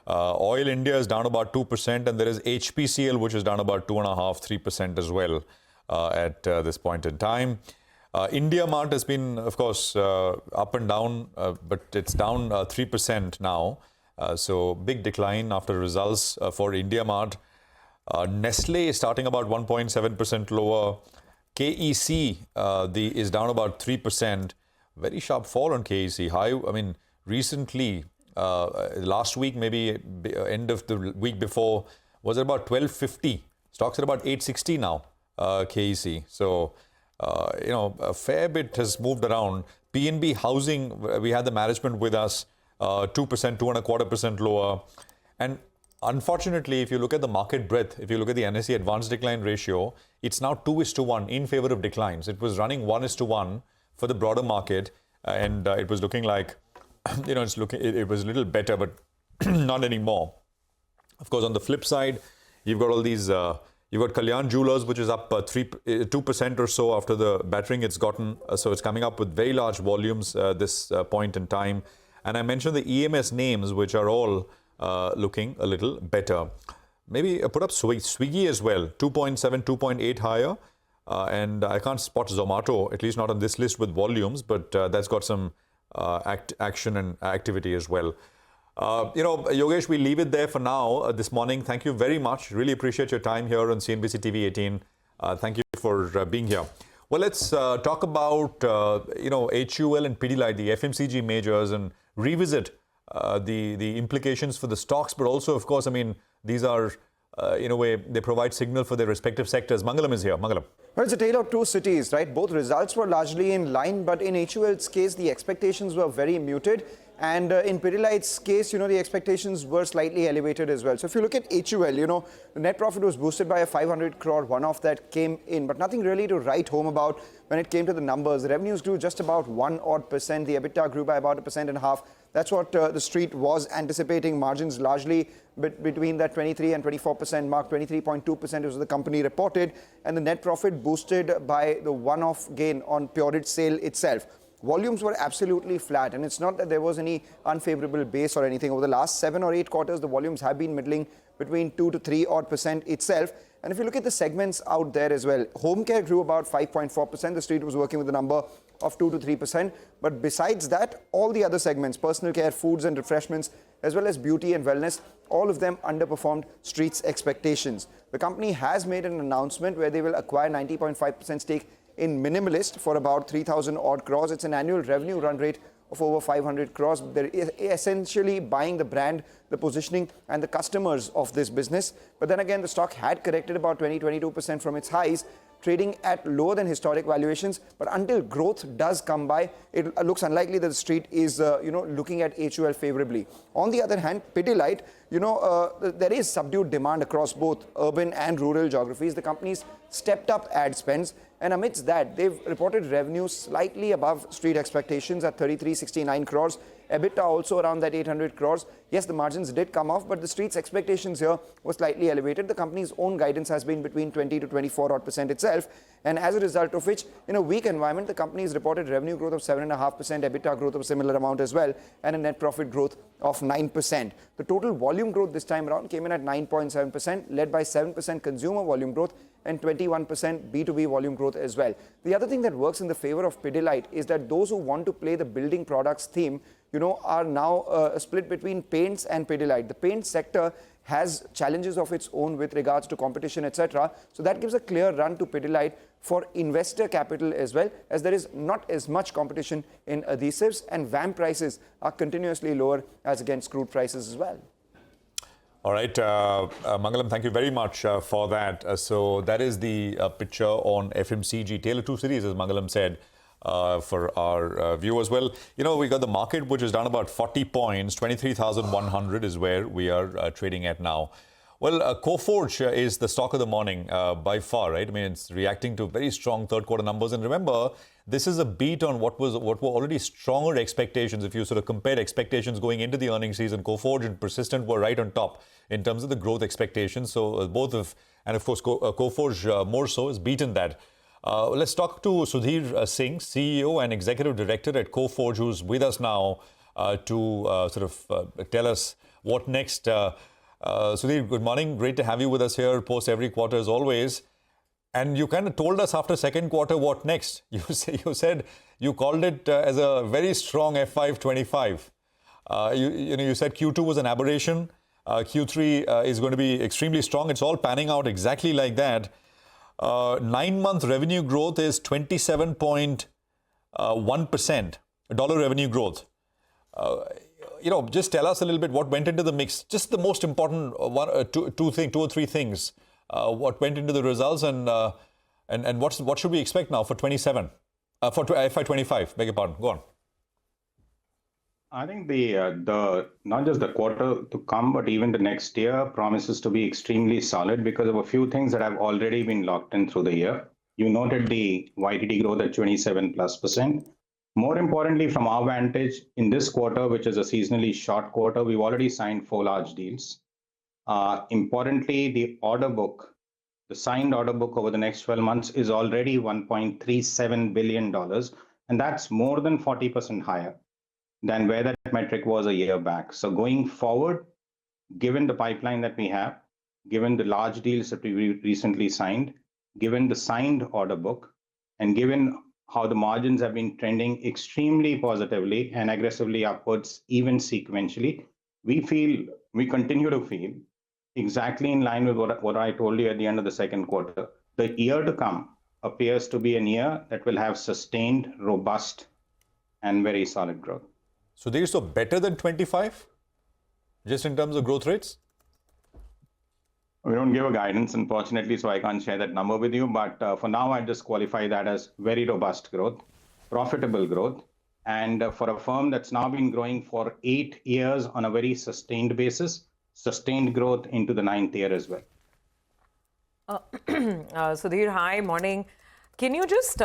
Oil India is down about 2%, and there is HPCL, which is down about 2.5–3% as well at this point in time. India Mart has been, of course, up and down, but it's down 3% now. So big decline after results for India Mart. Nestle is starting about 1.7% lower. KEC is down about 3%. Very sharp fall on KEC. Recently, last week, maybe end of the week before, was at about 1250. Stocks at about 860 now, KEC. So, a fair bit has moved around. PNB Housing, we had the management with us, 2%, 2.25% lower. And unfortunately, if you look at the market breadth, if you look at the NSE advanced decline ratio, it's now 2:1 in favor of declines. It was running 1:1 for the broader market, and it was looking like, it was a little better, but not anymore. Of course, on the flip side, you've got all these, you've got Kalyan Jewelers, which is up 2% or so after the battering it's gotten. So it's coming up with very large volumes this point in time. And I mentioned the EMS names, which are all looking a little better. Maybe put up Swiggy as well, 2.7, 2.8 higher. And I can't spot Zomato, at least not on this list with volumes, but that's got some action and activity as well. Yogesh, we leave it there for now this morning. Thank you very much. Really appreciate your time here on CNBC TV18. Thank you for being here. Well, let's talk about, HUL and Pidilite, the FMCG majors, and revisit the implications for the stocks. But also, of course, these are, in a way, they provide signal for their respective sectors. Manglam is here. Manglam. Well, it's a tale of two cities, right? Both results were largely in line, but in HUL's case, the expectations were very muted. And in Pidilite's case, the expectations were slightly elevated as well. So if you look at HUL, the net profit was boosted by a 500 crore one-off that came in, but nothing really to write home about when it came to the numbers. The revenues grew just about 1%. The EBITDA grew by about 1.5%. That's what the street was anticipating. Margins largely between that 23 and 24% mark. 23.2% was the company reported, and the net profit boosted by the one-off gain on Pureit sale itself. Volumes were absolutely flat, and it's not that there was any unfavorable base or anything. Over the last 7 or 8 quarters, the volumes have been middling between 2 to 3% itself. And if you look at the segments out there as well, home care grew about 5.4%. The street was working with a number of 2 to 3%. But besides that, all the other segments, personal care, foods and refreshments, as well as beauty and wellness, all of them underperformed street's expectations. The company has made an announcement where they will acquire 90.5% stake in Minimalist for about 3,000 odd crores. It's an annual revenue run rate of over 500 crores. They're essentially buying the brand, the positioning and the customers of this business. But then again, the stock had corrected about 22% from its highs, trading at lower than historic valuations. But until growth does come by, it looks unlikely that the street is looking at HUL favorably. On the other hand, Pidilite, there is subdued demand across both urban and rural geographies. The company's stepped up ad spends, and amidst that, they've reported revenues slightly above street expectations at 3369 crores. EBITDA also around that 800 crores. Yes, the margins did come off, but the street's expectations here were slightly elevated. The company's own guidance has been between 20 to 24% itself. And as a result of which, in a weak environment, the company's reported revenue growth of 7.5%, EBITDA growth of a similar amount as well, and a net profit growth of 9%. The total volume growth this time around came in at 9.7%, led by 7% consumer volume growth and 21% B2B volume growth as well. The other thing that works in the favor of Pidilite is that those who want to play the building products theme, are now split between paints and Pidilite. The paint sector has challenges of its own with regards to competition, etc. So that gives a clear run to Pidilite for investor capital as well, as there is not as much competition in adhesives, and VAM prices are continuously lower as against crude prices as well. All right, Manglam, thank you very much for that. So that is the picture on FMCG. Tale of two cities, as Manglam said, for our viewers. Well, you know, we got the market, which is down about 40 points. 23,100 is where we are trading at now. Well, Coforge is the stock of the morning by far, right? I mean, it's reacting to very strong third quarter numbers. And remember, this is a beat on what were already stronger expectations. If you sort of compare expectations going into the earnings season, Coforge and Persistent were right on top in terms of the growth expectations. So both of, and of course, Coforge more so has beaten that. Let's talk to Sudhir Singh, CEO and Executive Director at Coforge, who's with us now to tell us what next. Sudhir, good morning. Great to have you with us here post every quarter as always. And you kind of told us after second quarter what next. You said you called it as a very strong F525. You said Q2 was an aberration. Q3 is going to be extremely strong. It's all panning out exactly like that. 9-month revenue growth is 27.1%. Dollar revenue growth. Just tell us a little bit what went into the mix. Just the most important two or three things. What went into the results and what should we expect now for 27? For FY25, beg your pardon. Go on. I think the not just the quarter to come, but even the next year promises to be extremely solid because of a few things that have already been locked in through the year. You noted the YTD growth at 27+%. More importantly, from our vantage, in this quarter, which is a seasonally short quarter, we've already signed 4 large deals. Importantly, the order book, the signed order book over the next 12 months is already $1.37 billion. And that's more than 40% higher than where that metric was a year back. So going forward, given the pipeline that we have, given the large deals that we recently signed, given the signed order book, and given how the margins have been trending extremely positively and aggressively upwards, even sequentially, we continue to feel exactly in line with what I told you at the end of the second quarter. The year to come appears to be a year that will have sustained, robust, and very solid growth. So these are better than 25, just in terms of growth rates? We don't give a guidance, unfortunately, so I can't share that number with you. But for now, I just qualify that as very robust growth, profitable growth. And for a firm that's now been growing for 8 years on a very sustained basis, sustained growth into the 9th year as well. Sudhir, hi, morning. Can you just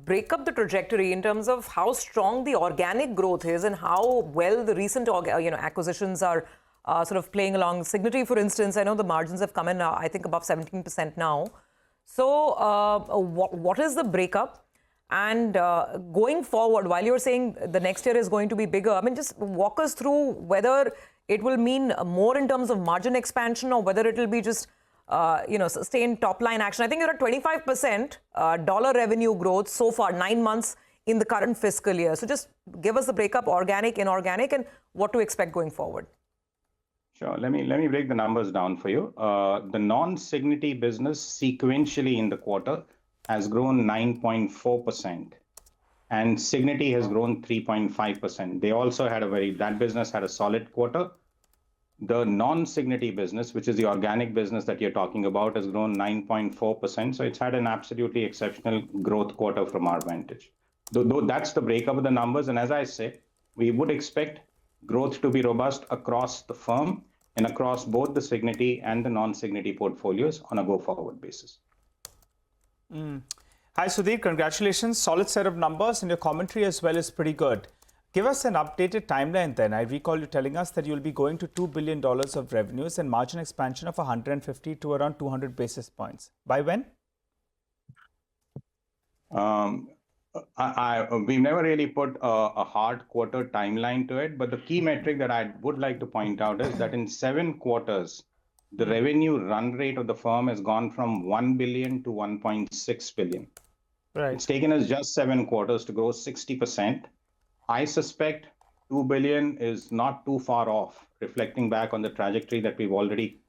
break up the trajectory in terms of how strong the organic growth is and how well the recent acquisitions are sort of playing along? Cigniti, for instance, I know the margins have come in, I think, above 17% now. So what is the breakup? And going forward, while you're saying the next year is going to be bigger, I mean, just walk us through whether it will mean more in terms of margin expansion or whether it will be just sustained top line action. I think you're at 25% dollar revenue growth so far, 9 months in the current fiscal year. So just give us the breakup, organic, inorganic, and what to expect going forward. Sure. Let me break the numbers down for you. The non-Cigniti business sequentially in the quarter has grown 9.4%, and Cigniti has grown 3.5%. They also had that business had a solid quarter. The non-Cigniti business, which is the organic business that you're talking about, has grown 9.4%. So it's had an absolutely exceptional growth quarter from our vantage. Though that's the breakup of the numbers. And as I say, we would expect growth to be robust across the firm and across both the Cigniti and the non-Cigniti portfolios on a go-forward basis. Hi, Sudhir. Congratulations. Solid set of numbers, and your commentary as well is pretty good. Give us an updated timeline then. I recall you telling us that you'll be going to $2 billion of revenues and margin expansion of 150 to around 200 basis points. By when? We've never really put a hard quarter timeline to it, but the key metric that I would like to point out is that in 7 quarters, the revenue run rate of the firm has gone from 1 billion to 1.6 billion. Right. It's taken us just 7 quarters to grow 60%. I suspect 2 billion is not too far off, reflecting back on the trajectory that we've already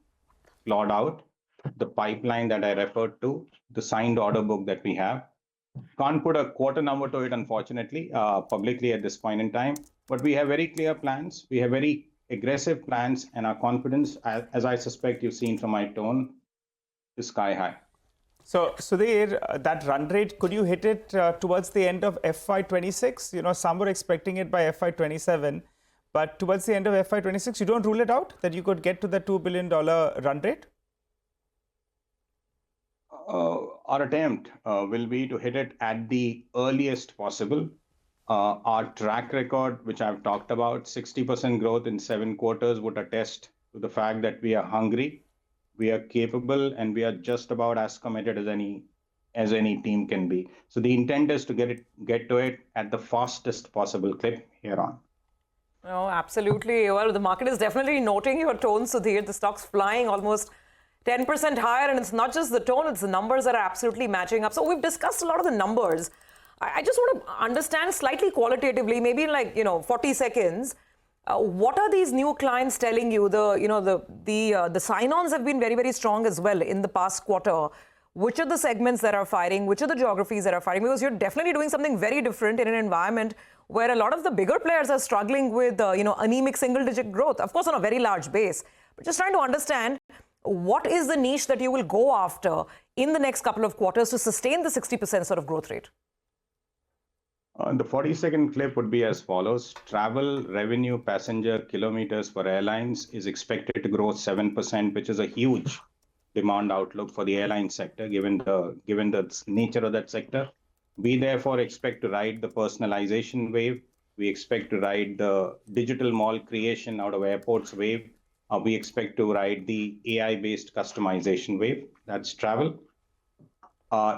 plotted out, the pipeline that I referred to, the signed order book that we have. Can't put a quarter number to it, unfortunately, publicly at this point in time, but we have very clear plans. We have very aggressive plans, and our confidence, as I suspect you've seen from my tone, is sky high. So, Sudhir, that run rate, could you hit it towards the end of FY26? You know, some were expecting it by FY27, but towards the end of FY26, you don't rule it out that you could get to the $2 billion run rate? Our attempt will be to hit it at the earliest possible. Our track record, which I've talked about, 60% growth in 7 quarters would attest to the fact that we are hungry, we are capable, and we are just about as committed as any team can be. So the intent is to get to it at the fastest possible clip here on. Oh, absolutely. Well, the market is definitely noting your tone, Sudhir. The stock's flying almost 10% higher, and it's not just the tone, it's the numbers that are absolutely matching up. So we've discussed a lot of the numbers. I just want to understand slightly qualitatively, maybe in 40 seconds, what are these new clients telling you? The sign-ons have been very, very strong as well in the past quarter. Which are the segments that are firing? Which are the geographies that are firing? Because you're definitely doing something very different in an environment where a lot of the bigger players are struggling with, anemic single-digit growth, of course, on a very large base. But just trying to understand, what is the niche that you will go after in the next couple of quarters to sustain the 60% sort of growth rate? The 40-second clip would be as follows. Travel revenue passenger kilometers for airlines is expected to grow 7%, which is a huge demand outlook for the airline sector, given the nature of that sector. We therefore expect to ride the personalization wave. We expect to ride the digital mall creation out of airports wave. We expect to ride the AI-based customization wave. That's travel.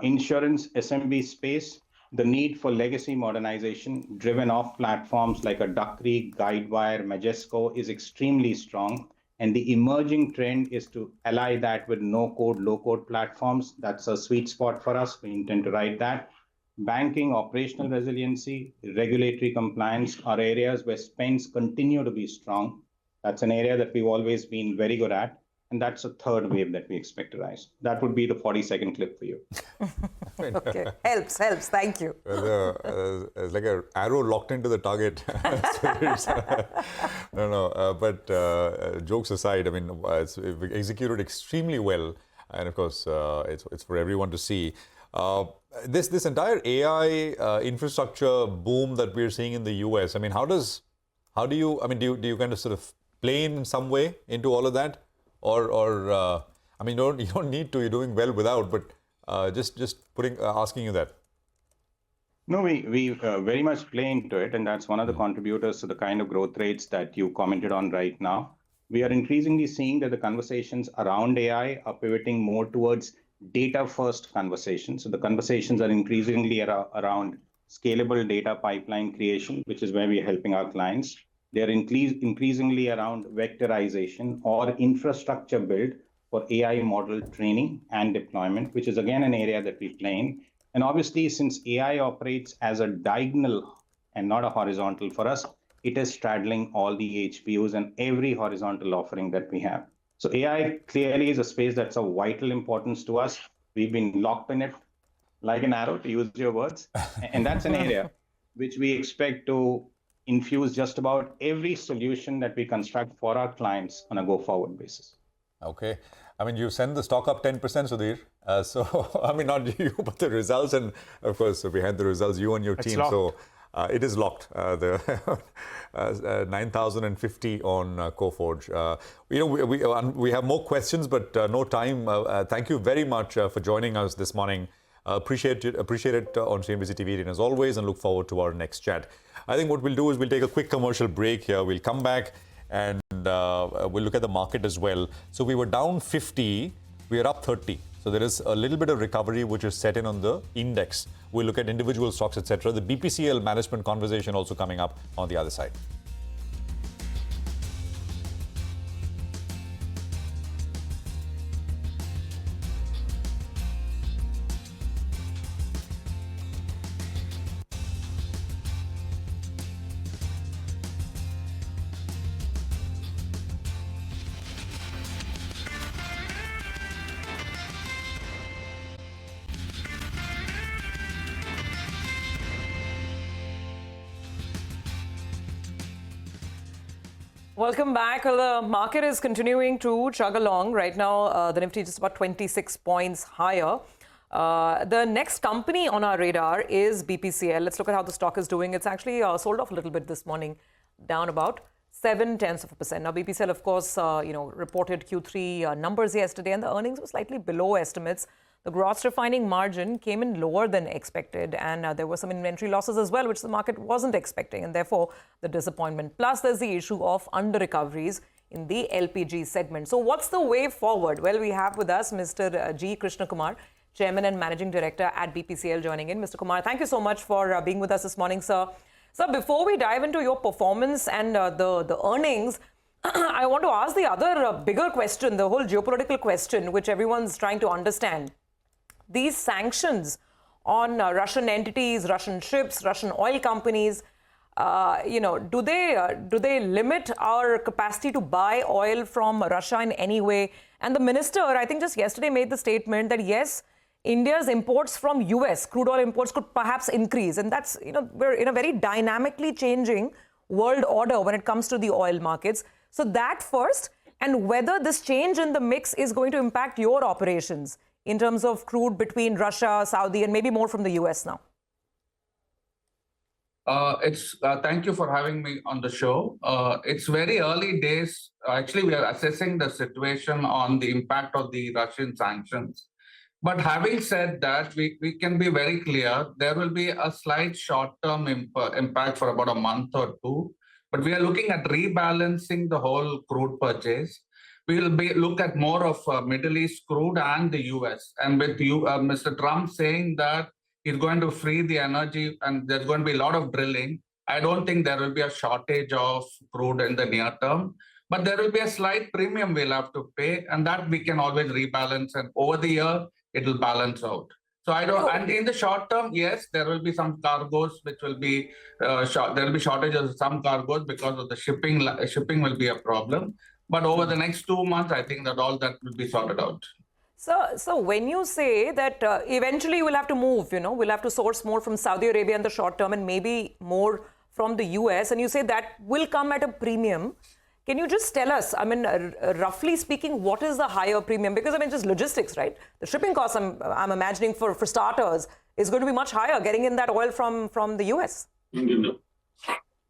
Insurance SMB space. The need for legacy modernization driven off platforms like a Duck Creek, Guidewire, Majesco is extremely strong. And the emerging trend is to ally that with no-code, low-code platforms. That's a sweet spot for us. We intend to ride that. Banking, operational resiliency, regulatory compliance are areas where spends continue to be strong. That's an area that we've always been very good at. And that's a third wave that we expect to rise. That would be the 40-second clip for you. Okay, helps. Thank you. It's like an arrow locked into the target. But jokes aside, I mean, it's executed extremely well. And of course, it's for everyone to see. This entire AI infrastructure boom that we're seeing in the US, I mean, do you kind of sort of play in some way into all of that? Or you don't need to, you're doing well without, but just asking you that. No, we very much play into it, and that's one of the contributors to the kind of growth rates that you commented on right now. We are increasingly seeing that the conversations around AI are pivoting more towards data-first conversations. So the conversations are increasingly around scalable data pipeline creation, which is where we are helping our clients. They're increasingly around vectorization or infrastructure build for AI model training and deployment, which is again an area that we play in. And obviously, since AI operates as a diagonal and not a horizontal for us, it is straddling all the HPUs and every horizontal offering that we have. So AI clearly is a space that's of vital importance to us. We've been locked in it like an arrow, to use your words. And that's an area which we expect to infuse just about every solution that we construct for our clients on a go-forward basis. Okay. I mean, you send the stock up 10%, Sudhir. I mean, not you, but the results. And of course, we had the results, you and your team. So it is locked. The 9,050 on Coforge. We have more questions, but no time. Thank you very much for joining us this morning. Appreciate it on CNBC-TV18 as always, and look forward to our next chat. I think what we'll do is we'll take a quick commercial break here. We'll come back and we'll look at the market as well. So we were down 50, we are up 30. So there is a little bit of recovery which is set in on the index. We'll look at individual stocks, etc. The BPCL management conversation also coming up on the other side. Welcome back. Well, the market is continuing to chug along. Right now, the Nifty is just about 26 points higher. The next company on our radar is BPCL. Let's look at how the stock is doing. It's actually sold off a little bit this morning, down about 0.7%. Now, BPCL, of course, reported Q3 numbers yesterday, and the earnings were slightly below estimates. The gross refining margin came in lower than expected, and there were some inventory losses as well, which the market wasn't expecting, and therefore the disappointment. Plus, there's the issue of under-recoveries in the LPG segment. So what's the way forward? Well, we have with us Mr. G. Krishna Kumar, Chairman and Managing Director at BPCL, joining in. Mr. Kumar, thank you so much for being with us this morning, sir. So before we dive into your performance and the earnings, I want to ask the other bigger question, the whole geopolitical question, which everyone's trying to understand. These sanctions on Russian entities, Russian ships, Russian oil companies, do they limit our capacity to buy oil from Russia in any way? And the minister, I think just yesterday, made the statement that yes, India's imports from US, crude oil imports, could perhaps increase. And that's, we're in a very dynamically changing world order when it comes to the oil markets. So that first, and whether this change in the mix is going to impact your operations in terms of crude between Russia, Saudi, and maybe more from the US now. Thank you for having me on the show. It's very early days. Actually, we are assessing the situation on the impact of the Russian sanctions. But having said that, we can be very clear, there will be a slight short-term impact for about a month or two. But we are looking at rebalancing the whole crude purchase. We will look at more of Middle East crude and the US. And with Mr. Trump saying that he's going to free the energy and there's going to be a lot of drilling, I don't think there will be a shortage of crude in the near term. But there will be a slight premium we'll have to pay, and that we can always rebalance. And over the year, it will balance out. So and in the short term, yes, there will be some cargoes which will be, there will be shortages of some cargoes because of the shipping. Shipping will be a problem. But over the next 2 months, I think that all that will be sorted out. So when you say that eventually we'll have to move, we'll have to source more from Saudi Arabia in the short term and maybe more from the US, and you say that will come at a premium, can you just tell us, roughly speaking, what is the higher premium? Because, just logistics, right? The shipping costs, I'm imagining for starters, is going to be much higher getting in that oil from the US.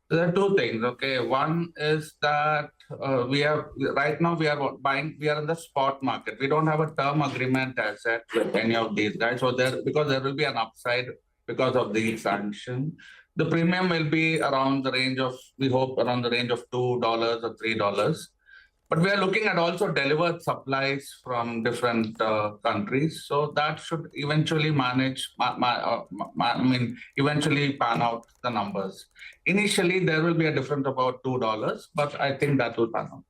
There are two things, okay? One is that right now we are in the spot market. We don't have a term agreement as yet with any of these guys. So because there will be an upside because of the sanction. The premium will be around the range of, we hope, around the range of $2 or $3. But we are looking at also delivered supplies from different countries. So that should eventually eventually pan out the numbers. Initially, there will be a difference about $2, but I think that will pan out.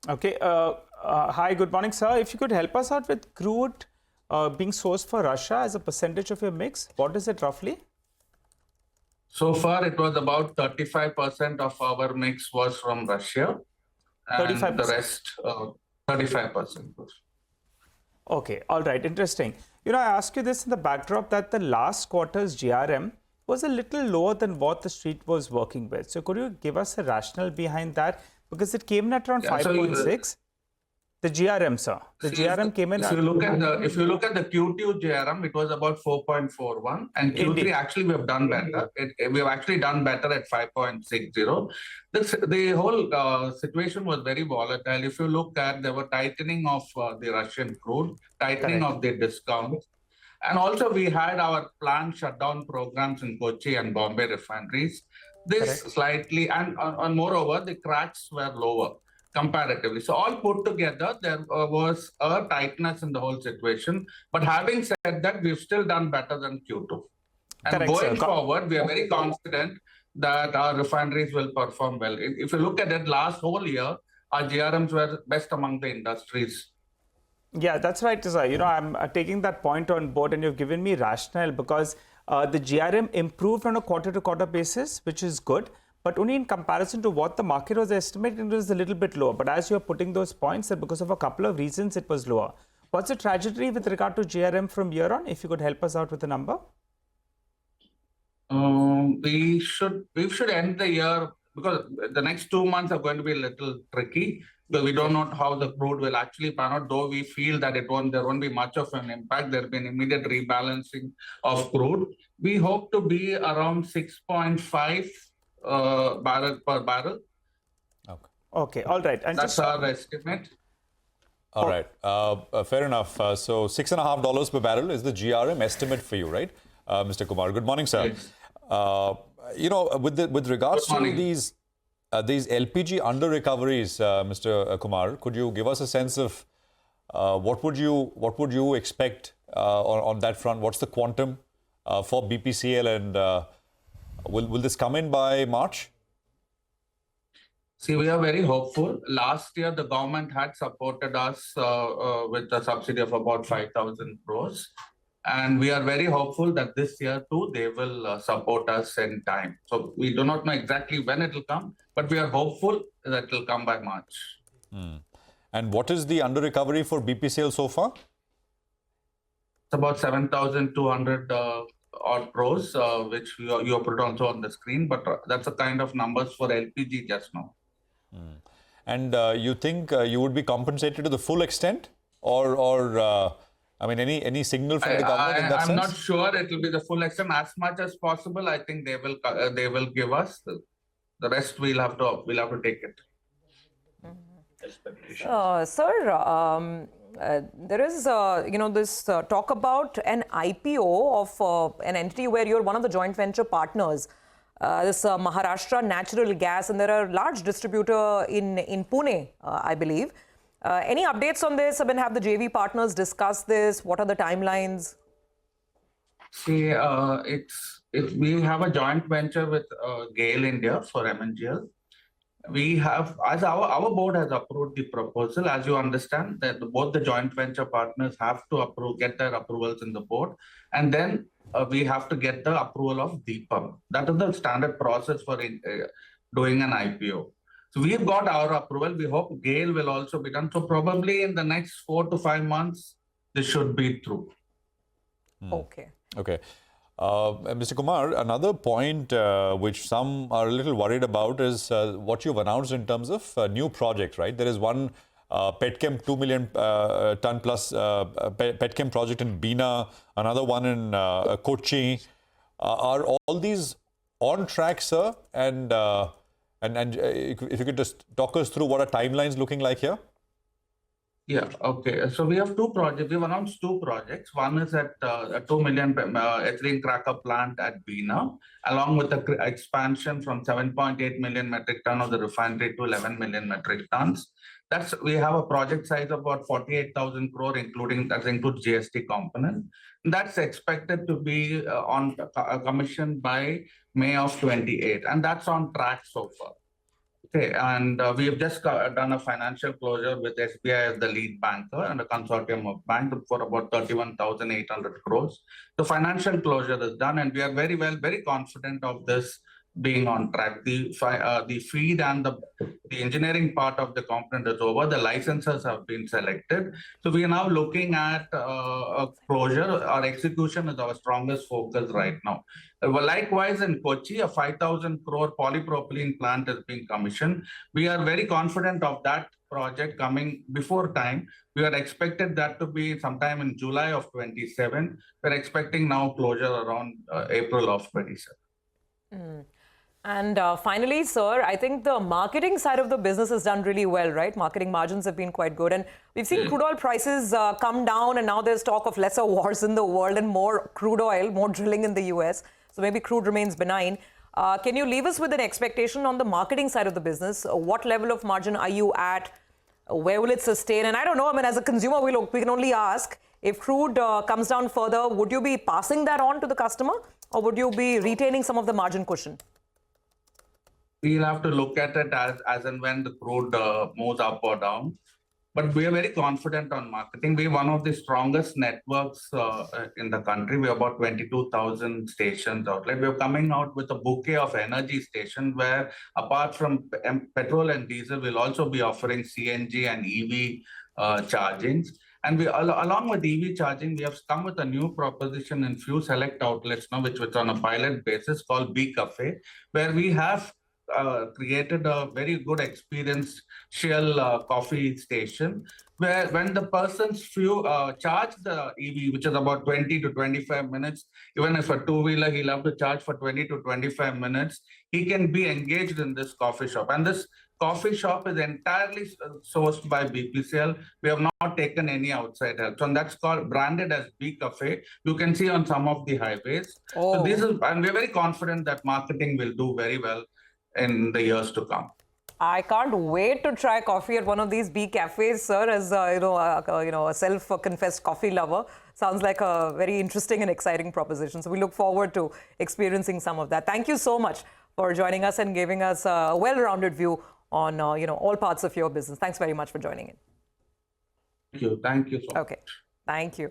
Okay. Hi, good morning, sir. If you could help us out with crude being sourced for Russia as a percentage of your mix, what is it roughly? So far, it was about 35% of our mix was from Russia. And 35%. The rest, 35%. Okay, all right, interesting. I ask you this in the backdrop that the last quarter's GRM was a little lower than what the street was working with. So could you give us a rationale behind that? Because it came in at around 5.6. The GRM, sir. The GRM came in. If you look at the Q2 GRM, it was about 4.41, and Q3 Indeed. Actually we have done better. We have actually done better at 5.60. The whole situation was very volatile. If you look at, there were tightening of the Russian crude, tightening of the discounts, and also we had our planned shutdown programs in Kochi and Bombay refineries. This slightly, and moreover, the cracks were lower comparatively. So all put together, there was a tightness in the whole situation. But having said that, we've still done better than Q2. And going forward, we are very confident that our refineries will perform well. If you look at it, last whole year, our GRMs were best among the industries. Yeah, that's right, sir. I'm taking that point on board, and you've given me rationale because the GRM improved on a quarter-to-quarter basis, which is good. But only in comparison to what the market was estimating, it was a little bit lower. But as you're putting those points, that because of a couple of reasons, it was lower. What's the trajectory with regard to GRM from here on? If you could help us out with a number. We should end the year because the next 2 months are going to be a little tricky, because we don't know how the crude will actually pan out, though we feel that there won't be much of an impact. There will be an immediate rebalancing of crude. We hope to be around 6.5 barrel per barrel. Okay, all right. And that's our estimate. All right, fair enough. So $6.50 per barrel is the GRM estimate for you, right, Mr. Kumar? Good morning, sir. Yes. With regards to these LPG under recoveries, Mr. Kumar, could you give us a sense of what would you expect on that front? What's the quantum for BPCL, and will this come in by March? See, we are very hopeful. Last year, the government had supported us with a subsidy of about 5,000 crores. And we are very hopeful that this year too, they will support us in time. So we do not know exactly when it will come, but we are hopeful that it will come by March. And what is the under recovery for BPCL so far? It's about 7,200 odd crores, which you put also on the screen, but that's the kind of numbers for LPG just now. And you think you would be compensated to the full extent, or I mean, any signal from the government in that sense? I'm not sure it will be the full extent. As much as possible, I think they will give us. The rest we'll have to take it. Sir, there is this talk about an IPO of an entity where you're one of the joint venture partners. This Maharashtra Natural Gas, and there are large distributor in Pune, I believe. Any updates on this? I mean, have the JV partners discussed this? What are the timelines? See, we have a joint venture with GAIL India for MNGL. We have, as our board has approved the proposal, as you understand, that both the joint venture partners have to get their approvals in the board, and then we have to get the approval of DIPAM. That is the standard process for doing an IPO. So we've got our approval. We hope GAIL will also be done. So probably in the next 4 to 5 months, this should be through. Okay. Mr. Kumar, another point which some are a little worried about is what you've announced in terms of new projects, right? There is one petchem 2 million ton plus petchem project in Bina, another one in Kochi. Are all these on track, sir? And if you could just talk us through what are timelines looking like here? Yeah, okay. So we have two projects. We've announced two projects. One is at a 2 million ethylene cracker plant at Bina, along with the expansion from 7.8 million metric ton of the refinery to 11 million metric tons. We have a project size of about 48,000 crore, that includes GST component. That's expected to be commissioned by May of 28, and that's on track so far. Okay, and we have just done a financial closure with SBI as the lead banker and a consortium of banks for about 31,800 crores. The financial closure is done, and we are very confident of this being on track. The feed and the engineering part of the component is over. The licenses have been selected. So we are now looking at a closure. Our execution is our strongest focus right now. Likewise, in Kochi, a 5,000 crore polypropylene plant is being commissioned. We are very confident of that project coming before time. We are expected that to be sometime in July of 27. We're expecting now closure around April of 27. And finally, sir, I think the marketing side of the business has done really well, right? Marketing margins have been quite good. And we've seen crude oil prices come down, and now there's talk of lesser wars in the world and more crude oil, more drilling in the US. So maybe crude remains benign. Can you leave us with an expectation on the marketing side of the business? What level of margin are you at? Where will it sustain? And I don't know, I mean, as a consumer, we can only ask, if crude comes down further, would you be passing that on to the customer, or would you be retaining some of the margin cushion? We'll have to look at it as and when the crude moves up or down. But we are very confident on marketing. We are one of the strongest networks in the country. We have about 22,000 stations outlet. We are coming out with a bouquet of energy stations where, apart from petrol and diesel, we'll also be offering CNG and EV chargings. And along with EV charging, we have come with a new proposition in few select outlets now, which was on a pilot basis called B Cafe, where we have created a very good experiential coffee station where when the person's charge the EV, which is about 20 to 25 minutes, even if a two-wheeler, he'll have to charge for 20 to 25 minutes, he can be engaged in this coffee shop. And this coffee shop is entirely sourced by BPCL. We have not taken any outside help. So and that's called branded as B Cafe. You can see on some of the highways. So this is, and we're very confident that marketing will do very well in the years to come. I can't wait to try coffee at one of these B cafes, sir. As a self-confessed coffee lover, sounds like a very interesting and exciting proposition. So we look forward to experiencing some of that. Thank you so much for joining us and giving us a well-rounded view on all parts of your business. Thanks very much for joining in. Thank you so much. Okay, thank you.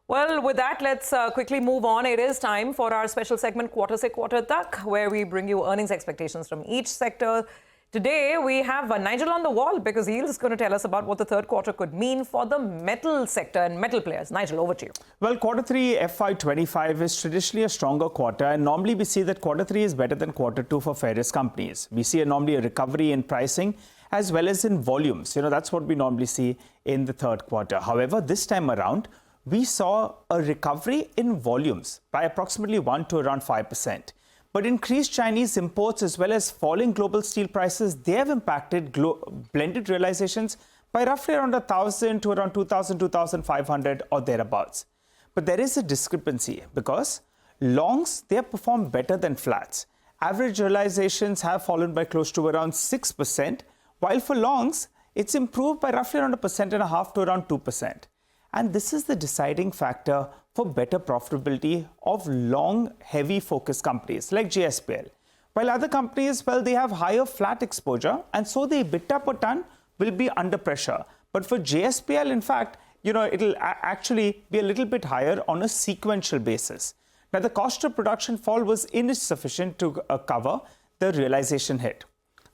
Well, with that, let's quickly move on. It is time for our special segment, Quarter Se Quarter Tak, where we bring you earnings expectations from each sector. Today, we have Nigel on the wall because he is going to tell us about what the third quarter could mean for the metal sector and metal players. Nigel, over to you. Well, quarter 3 FY25 is traditionally a stronger quarter, and normally we see that quarter 3 is better than quarter 2 for ferrous companies. We see normally a recovery in pricing as well as in volumes. That's what we normally see in the third quarter. However, this time around, we saw a recovery in volumes by approximately 1 to around 5%. But increased Chinese imports as well as falling global steel prices, they have impacted blended realizations by roughly around 1,000 to around 2,000, 2,500 or thereabouts. But there is a discrepancy because longs, they have performed better than flats. Average realizations have fallen by close to around 6%, while for longs, it's improved by roughly around 1.5% to around 2%. And this is the deciding factor for better profitability of long, heavy focus companies like JSPL. While other companies, well, they have higher flat exposure, and so the EBITDA per ton will be under pressure. But for JSPL, in fact, it'll actually be a little bit higher on a sequential basis. Now, the cost of production fall was insufficient to cover the realization hit.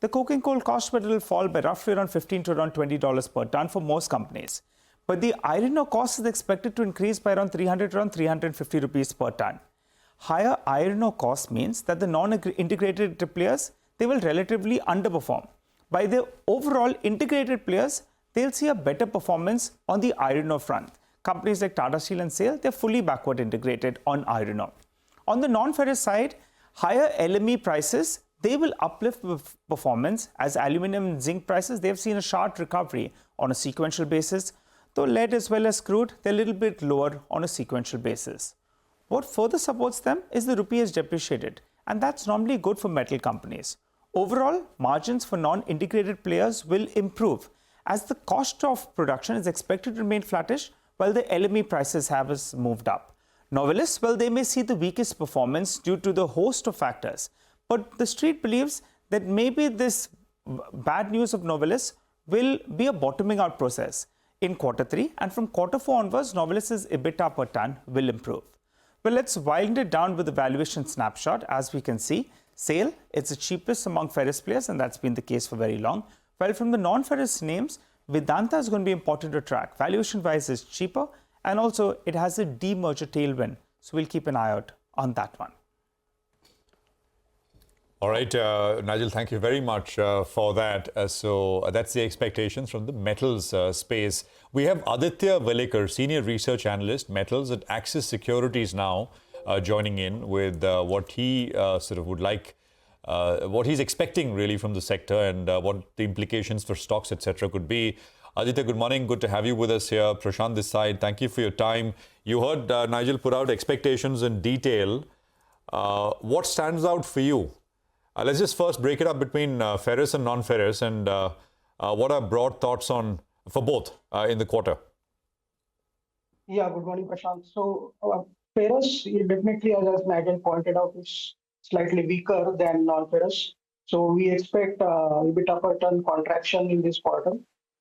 The coking coal cost will fall by roughly around $15 to around $20 per ton for most companies. But the iron ore cost is expected to increase by around 300 to around 350 rupees per ton. Higher iron ore cost means that the non-integrated players, they will relatively underperform. By the overall integrated players, they'll see a better performance on the iron ore front. Companies like Tata Steel and SAIL, they're fully backward integrated on iron ore. On the non-ferrous side, higher LME prices, they will uplift performance as aluminum and zinc prices, they've seen a sharp recovery on a sequential basis. Though lead as well as crude, they're a little bit lower on a sequential basis. What further supports them is the rupee has depreciated, and that's normally good for metal companies. Overall, margins for non-integrated players will improve as the cost of production is expected to remain flattish while the LME prices have moved up. Novelis, well, they may see the weakest performance due to the host of factors, but the street believes that maybe this bad news of Novelis will be a bottoming out process in quarter 3, and from quarter 4 onwards, Novelis's EBITDA per ton will improve. Well, let's wind it down with the valuation snapshot. As we can see, SAIL, it's the cheapest among ferrous players, and that's been the case for very long. While from the non-ferrous names, Vedanta is going to be important to track. Valuation-wise, is cheaper, and also it has a demerger tailwind. So we'll keep an eye out on that one. All right, Nigel, thank you very much for that. So that's the expectations from the metals space. We have Aditya Velekar, Senior Research Analyst, Metals at Axis Securities now, joining in with what he sort of would like, what he's expecting really from the sector and what the implications for stocks, etc. could be. Aditya, good morning. Good to have you with us here. Prashant this side. Thank you for your time. You heard Nigel put out expectations in detail. What stands out for you? Let's just first break it up between ferrous and non-ferrous, and what are broad thoughts on for both in the quarter? Yeah, good morning, Prashant. So ferrous, definitely, as Nigel pointed out, is slightly weaker than non-ferrous. So we expect EBITDA per ton contraction in this quarter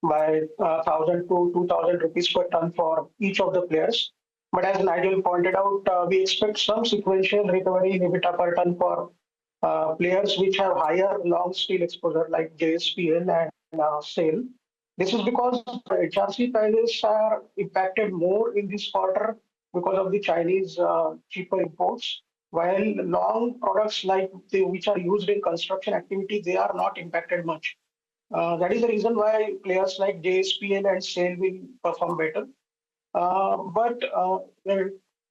by 1,000 to 2,000 rupees per ton for each of the players. But as Nigel pointed out, we expect some sequential recovery in EBITDA per ton for players which have higher long steel exposure like JSPL and SAIL. This is because HRC prices are impacted more in this quarter because of the Chinese cheaper imports. while long products which are used in construction activity, they are not impacted much. That is the reason why players like JSPL and SAIL will perform better. But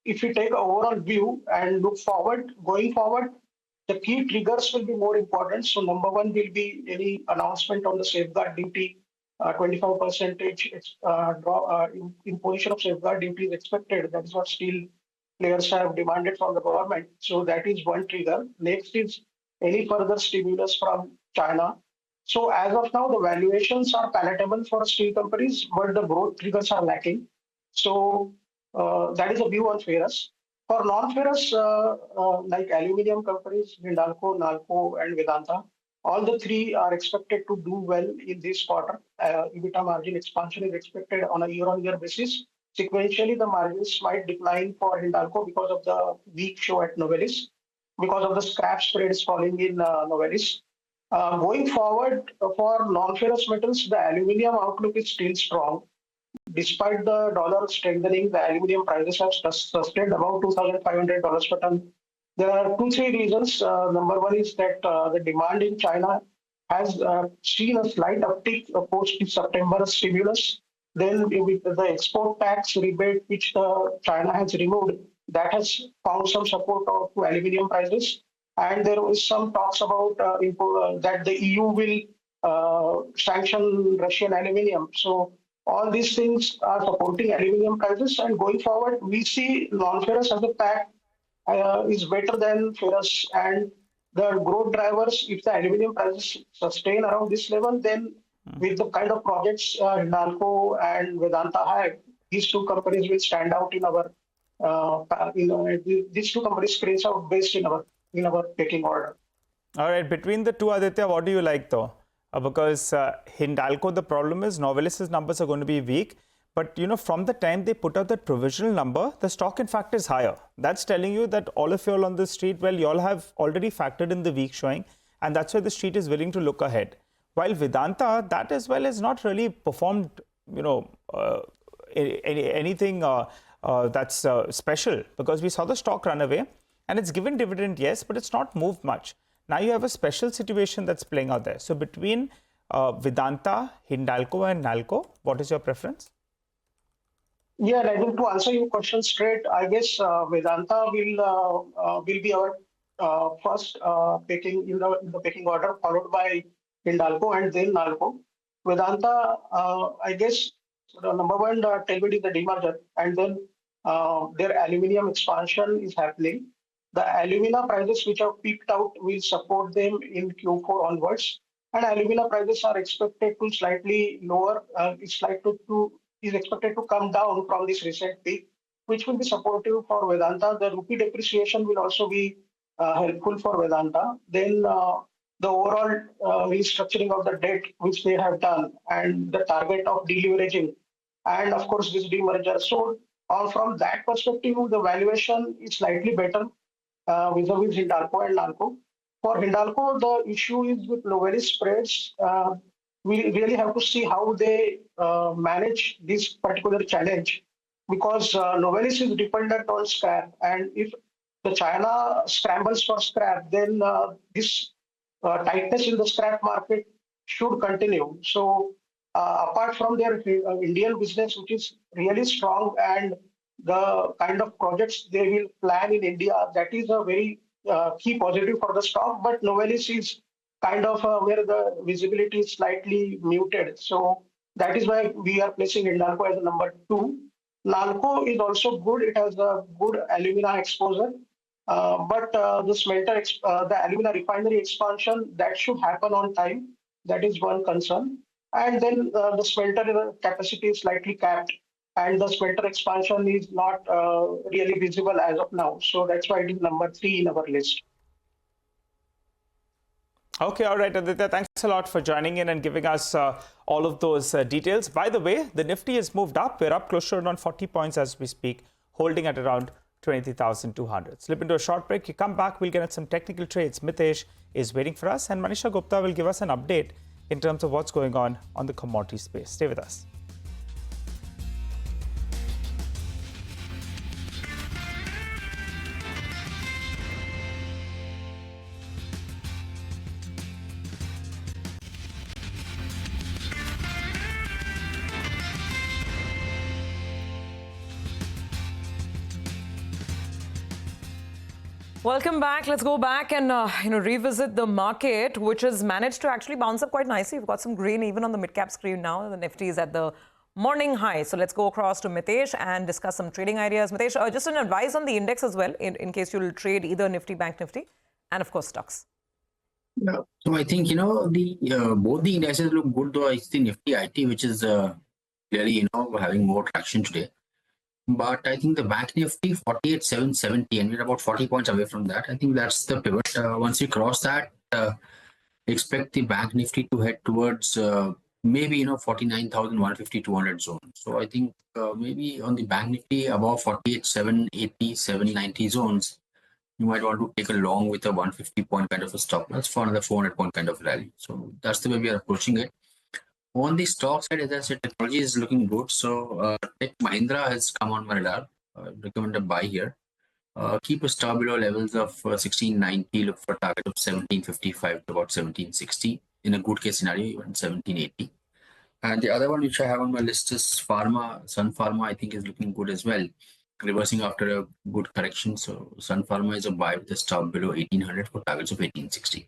if you take an overall view and look forward, going forward, the key triggers will be more important. So number one will be any announcement on the safeguard duty, 25% imposition of safeguard duty is expected. That is what steel players have demanded from the government. So that is one trigger. Next is any further stimulus from China. So as of now, the valuations are palatable for steel companies, but the growth triggers are lacking. So that is a view on ferrous. For non-ferrous, like aluminium companies, Hindalco, Nalco, and Vedanta, all the three are expected to do well in this quarter. EBITDA margin expansion is expected on a year-on-year basis. Sequentially, the margins might decline for Hindalco because of the weak show at Novelis, because of the scrap spreads falling in Novelis. Going forward, for non-ferrous metals, the aluminium outlook is still strong. Despite the dollar strengthening, the aluminium prices have sustained about $2,500 per ton. There are 2-3 reasons. Number one is that the demand in China has seen a slight uptick post-September stimulus. Then with the export tax rebate which China has removed, that has found some support to aluminium prices. And there is some talks about that the EU will sanction Russian aluminium. So all these things are supporting aluminium prices. And going forward, we see non-ferrous as a pack is better than ferrous. And the growth drivers, if the aluminium prices sustain around this level, then with the kind of projects Hindalco and Vedanta have, these two companies will stand out in our, these two companies screens out based in our pecking order. All right, between the two, Aditya, what do you like though? Because Hindalco, the problem is Novelis's numbers are going to be weak. But, you know, from the time they put out that provisional number, the stock, in fact, is higher. That's telling you that all of you all on the street, well, you all have already factored in the weak showing. And that's why the street is willing to look ahead. While Vedanta, that as well has not really performed, you know, anything that's special. Because we saw the stock run away. And it's given dividend, yes, but it's not moved much. Now you have a special situation that's playing out there. So between Vedanta, Hindalco and Nalco, what is your preference? Yeah, I think to answer your question straight, I guess Vedanta will be our first picking in the picking order, followed by Hindalco and then Nalco. Vedanta, I guess the number one tailwind is the demerger, and then their aluminium expansion is happening. The alumina prices which have peaked out will support them in Q4 onwards, and alumina prices are expected to slightly lower. Is expected to come down from this recent peak, which will be supportive for Vedanta. The rupee depreciation will also be helpful for Vedanta. Then the overall restructuring of the debt which they have done, and the target of deleveraging, and of course this demerger. So from that perspective, the valuation is slightly better vis-a-vis Hindalco and Nalco. For Hindalco, the issue is with Novelis spreads. We really have to see how they manage this particular challenge, because Novelis is dependent on scrap, and if the China scrambles for scrap, then this tightness in the scrap market should continue. So apart from their Indian business, which is really strong, and the kind of projects they will plan in India, that is a very key positive for the stock. But Novelis is kind of where the visibility is slightly muted. So that is why we are placing Hindalco as a number 2. Nalco is also good. It has a good alumina exposure. But the smelter, the alumina refinery expansion, that should happen on time. That is one concern. And then the smelter capacity is slightly capped, and the smelter expansion is not really visible as of now. So that's why it is number 3 in our list. Okay, all right, Aditya, thanks a lot for joining in and giving us all of those details. By the way, the Nifty has moved up. We're up close to around 40 points as we speak, holding at around 20,200. Slip into a short break. You come back, we'll get at some technical trades. Mitesh is waiting for us, and Manisha Gupta will give us an update in terms of what's going on the commodity space. Stay with us. Welcome back. Let's go back and revisit the market, which has managed to actually bounce up quite nicely. We've got some green even on the mid-cap screen now. The Nifty is at the morning high. So let's go across to Mitesh and discuss some trading ideas. Mitesh, just an advice on the index as well, in case you'll trade either Nifty, Bank Nifty, and of course stocks. Yeah. So I think, the both the indices look good, though. It's the Nifty IT, which is clearly, having more traction today. But I think the Bank Nifty 48,770, and we're about 40 points away from that. I think that's the pivot. Once we cross that, expect the Bank Nifty to head towards maybe 49,150, 200 zone. So I think maybe on the Bank Nifty above 48,780, 790 zones, you might want to take a long with a 150 point kind of a stop loss for another 400 point kind of rally. So that's the way we are approaching it. On the stock side, as I said, technology is looking good. So Tech Mahindra has come on my radar. Recommend a buy here. Keep a stop below levels of 1690. Look for a target of 1755 to about 1760. In a good case scenario, even 1780. And the other one which I have on my list is Pharma. Sun Pharma, I think, is looking good as well. Reversing after a good correction. So Sun Pharma is a buy with a stop below 1800 for targets of 1860.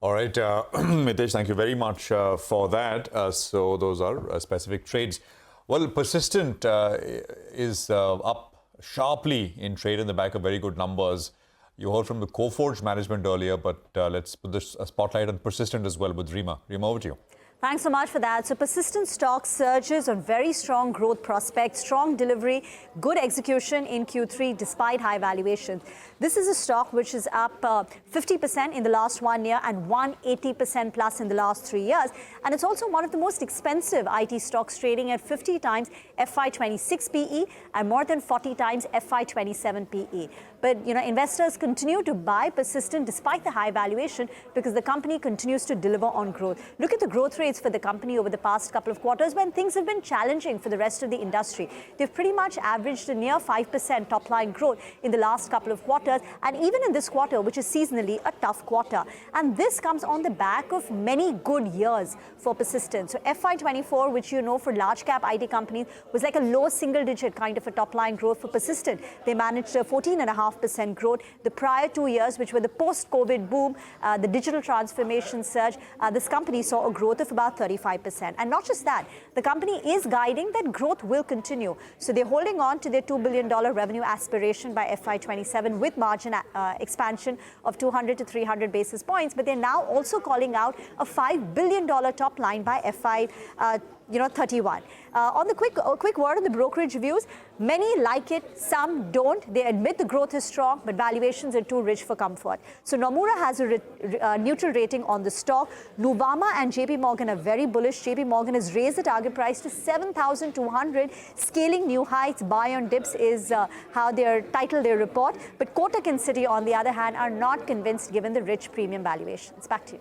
All right, Mitesh, thank you very much for that. So those are specific trades. Well, Persistent is up sharply in trade in the back of very good numbers. You heard from the Coforge management earlier, but let's put this spotlight on Persistent as well with Rema. Rema, over to you. Thanks so much for that. So Persistent stock surges on very strong growth prospects, strong delivery, good execution in Q3 despite high valuations. This is a stock which is up 50% in the last 1 year and 180% plus in the last 3 years. And it's also one of the most expensive IT stocks, trading at 50 times FY26 PE and more than 40 times FY27 PE. But investors continue to buy Persistent despite the high valuation because the company continues to deliver on growth. Look at the growth rates for the company over the past couple of quarters when things have been challenging for the rest of the industry. They've pretty much averaged a near 5% top line growth in the last couple of quarters, and even in this quarter, which is seasonally a tough quarter. And this comes on the back of many good years for Persistent. So FY24, which for large cap IT companies, was like a low single digit kind of a top line growth for Persistent. They managed a 14.5% growth. The prior 2 years, which were the post-COVID boom, the digital transformation surge, this company saw a growth of about 35%. And not just that, the company is guiding that growth will continue. So they're holding on to their $2 billion revenue aspiration by FY27 with margin expansion of 200 to 300 basis points. But they're now also calling out a $5 billion top line by FY31. On the quick word on the brokerage views, many like it, some don't. They admit the growth is strong, but valuations are too rich for comfort. So Nomura has a neutral rating on the stock. Nuvama and JP Morgan are very bullish. JP Morgan has raised the target price to 7,200, scaling new heights. Buy on dips is how they titled their report. But Kotak and Citi, on the other hand, are not convinced given the rich premium valuations. Back to you.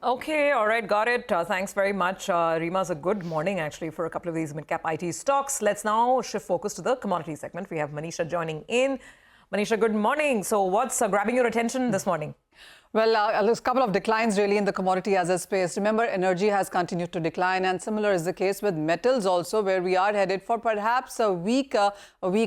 Okay, all right, got it. Thanks very much. Rema's a good morning, actually, for a couple of these mid-cap IT stocks. Let's now shift focus to the commodity segment. We have Manisha joining in. Manisha, good morning. So what's grabbing your attention this morning? Well, there's a couple of declines really in the commodity as a space. Remember, energy has continued to decline, and similar is the case with metals also, where we are headed for perhaps a week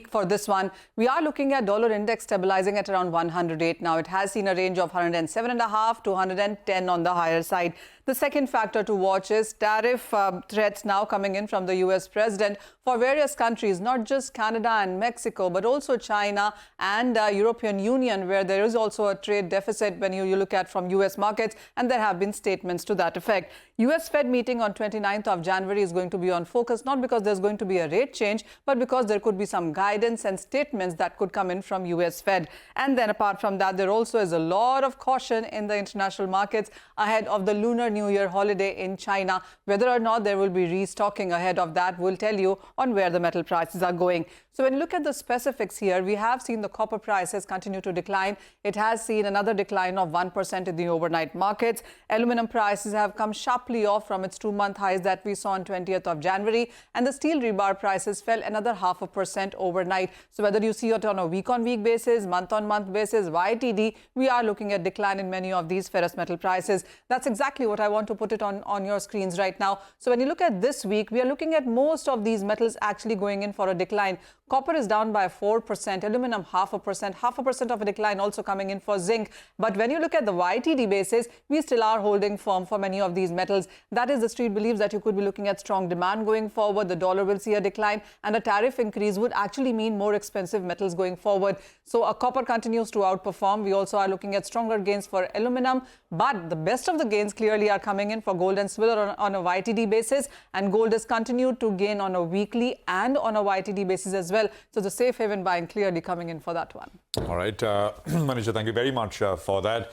for this one. We are looking at dollar index stabilizing at around 108 now. It has seen a range of 107.5 to 110 on the higher side. The second factor to watch is tariff threats now coming in from the US president for various countries, not just Canada and Mexico, but also China and European Union, where there is also a trade deficit when you look at from US markets, and there have been statements to that effect. US Fed meeting on 29th of January is going to be on focus, not because there's going to be a rate change, but because there could be some guidance and statements that could come in from US Fed. And then apart from that, there also is a lot of caution in the international markets ahead of the Lunar New Year holiday in China. Whether or not there will be restocking ahead of that will tell you on where the metal prices are going. So when you look at the specifics here, we have seen the copper prices continue to decline. It has seen another decline of 1% in the overnight markets. Aluminum prices have come sharply off from its 2-month highs that we saw on 20th of January. And the steel rebar prices fell another 0.5% overnight. So whether you see it on a week-on-week basis, month-on-month basis, YTD, we are looking at decline in many of these ferrous metal prices. That's exactly what I want to put it on your screens right now. So when you look at this week, we are looking at most of these metals actually going in for a decline. Copper is down by 4%, aluminum 0.5% of a decline also coming in for zinc. But when you look at the YTD basis, we still are holding firm for many of these metals. That is, the street believes that you could be looking at strong demand going forward. The dollar will see a decline, and a tariff increase would actually mean more expensive metals going forward. So copper continues to outperform. We also are looking at stronger gains for aluminum, but the best of the gains clearly are coming in for gold and silver on a YTD basis, and gold has continued to gain on a weekly and on a YTD basis as well. So the safe haven buying clearly coming in for that one. All right, Manisha, thank you very much for that.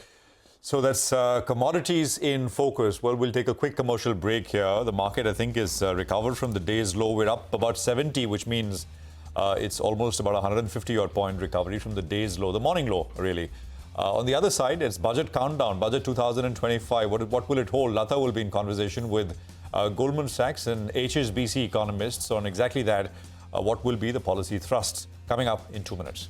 So that's commodities in focus. Well, we'll take a quick commercial break here. The market, I think, is recovered from the day's low. We're up about 70, which means it's almost about 150 odd point recovery from the day's low, the morning low, really. On the other side, it's budget countdown, budget 2025. What will it hold? Lata will be in conversation with Goldman Sachs and HSBC economists on exactly that. What will be the policy thrusts? Coming up in 2 minutes.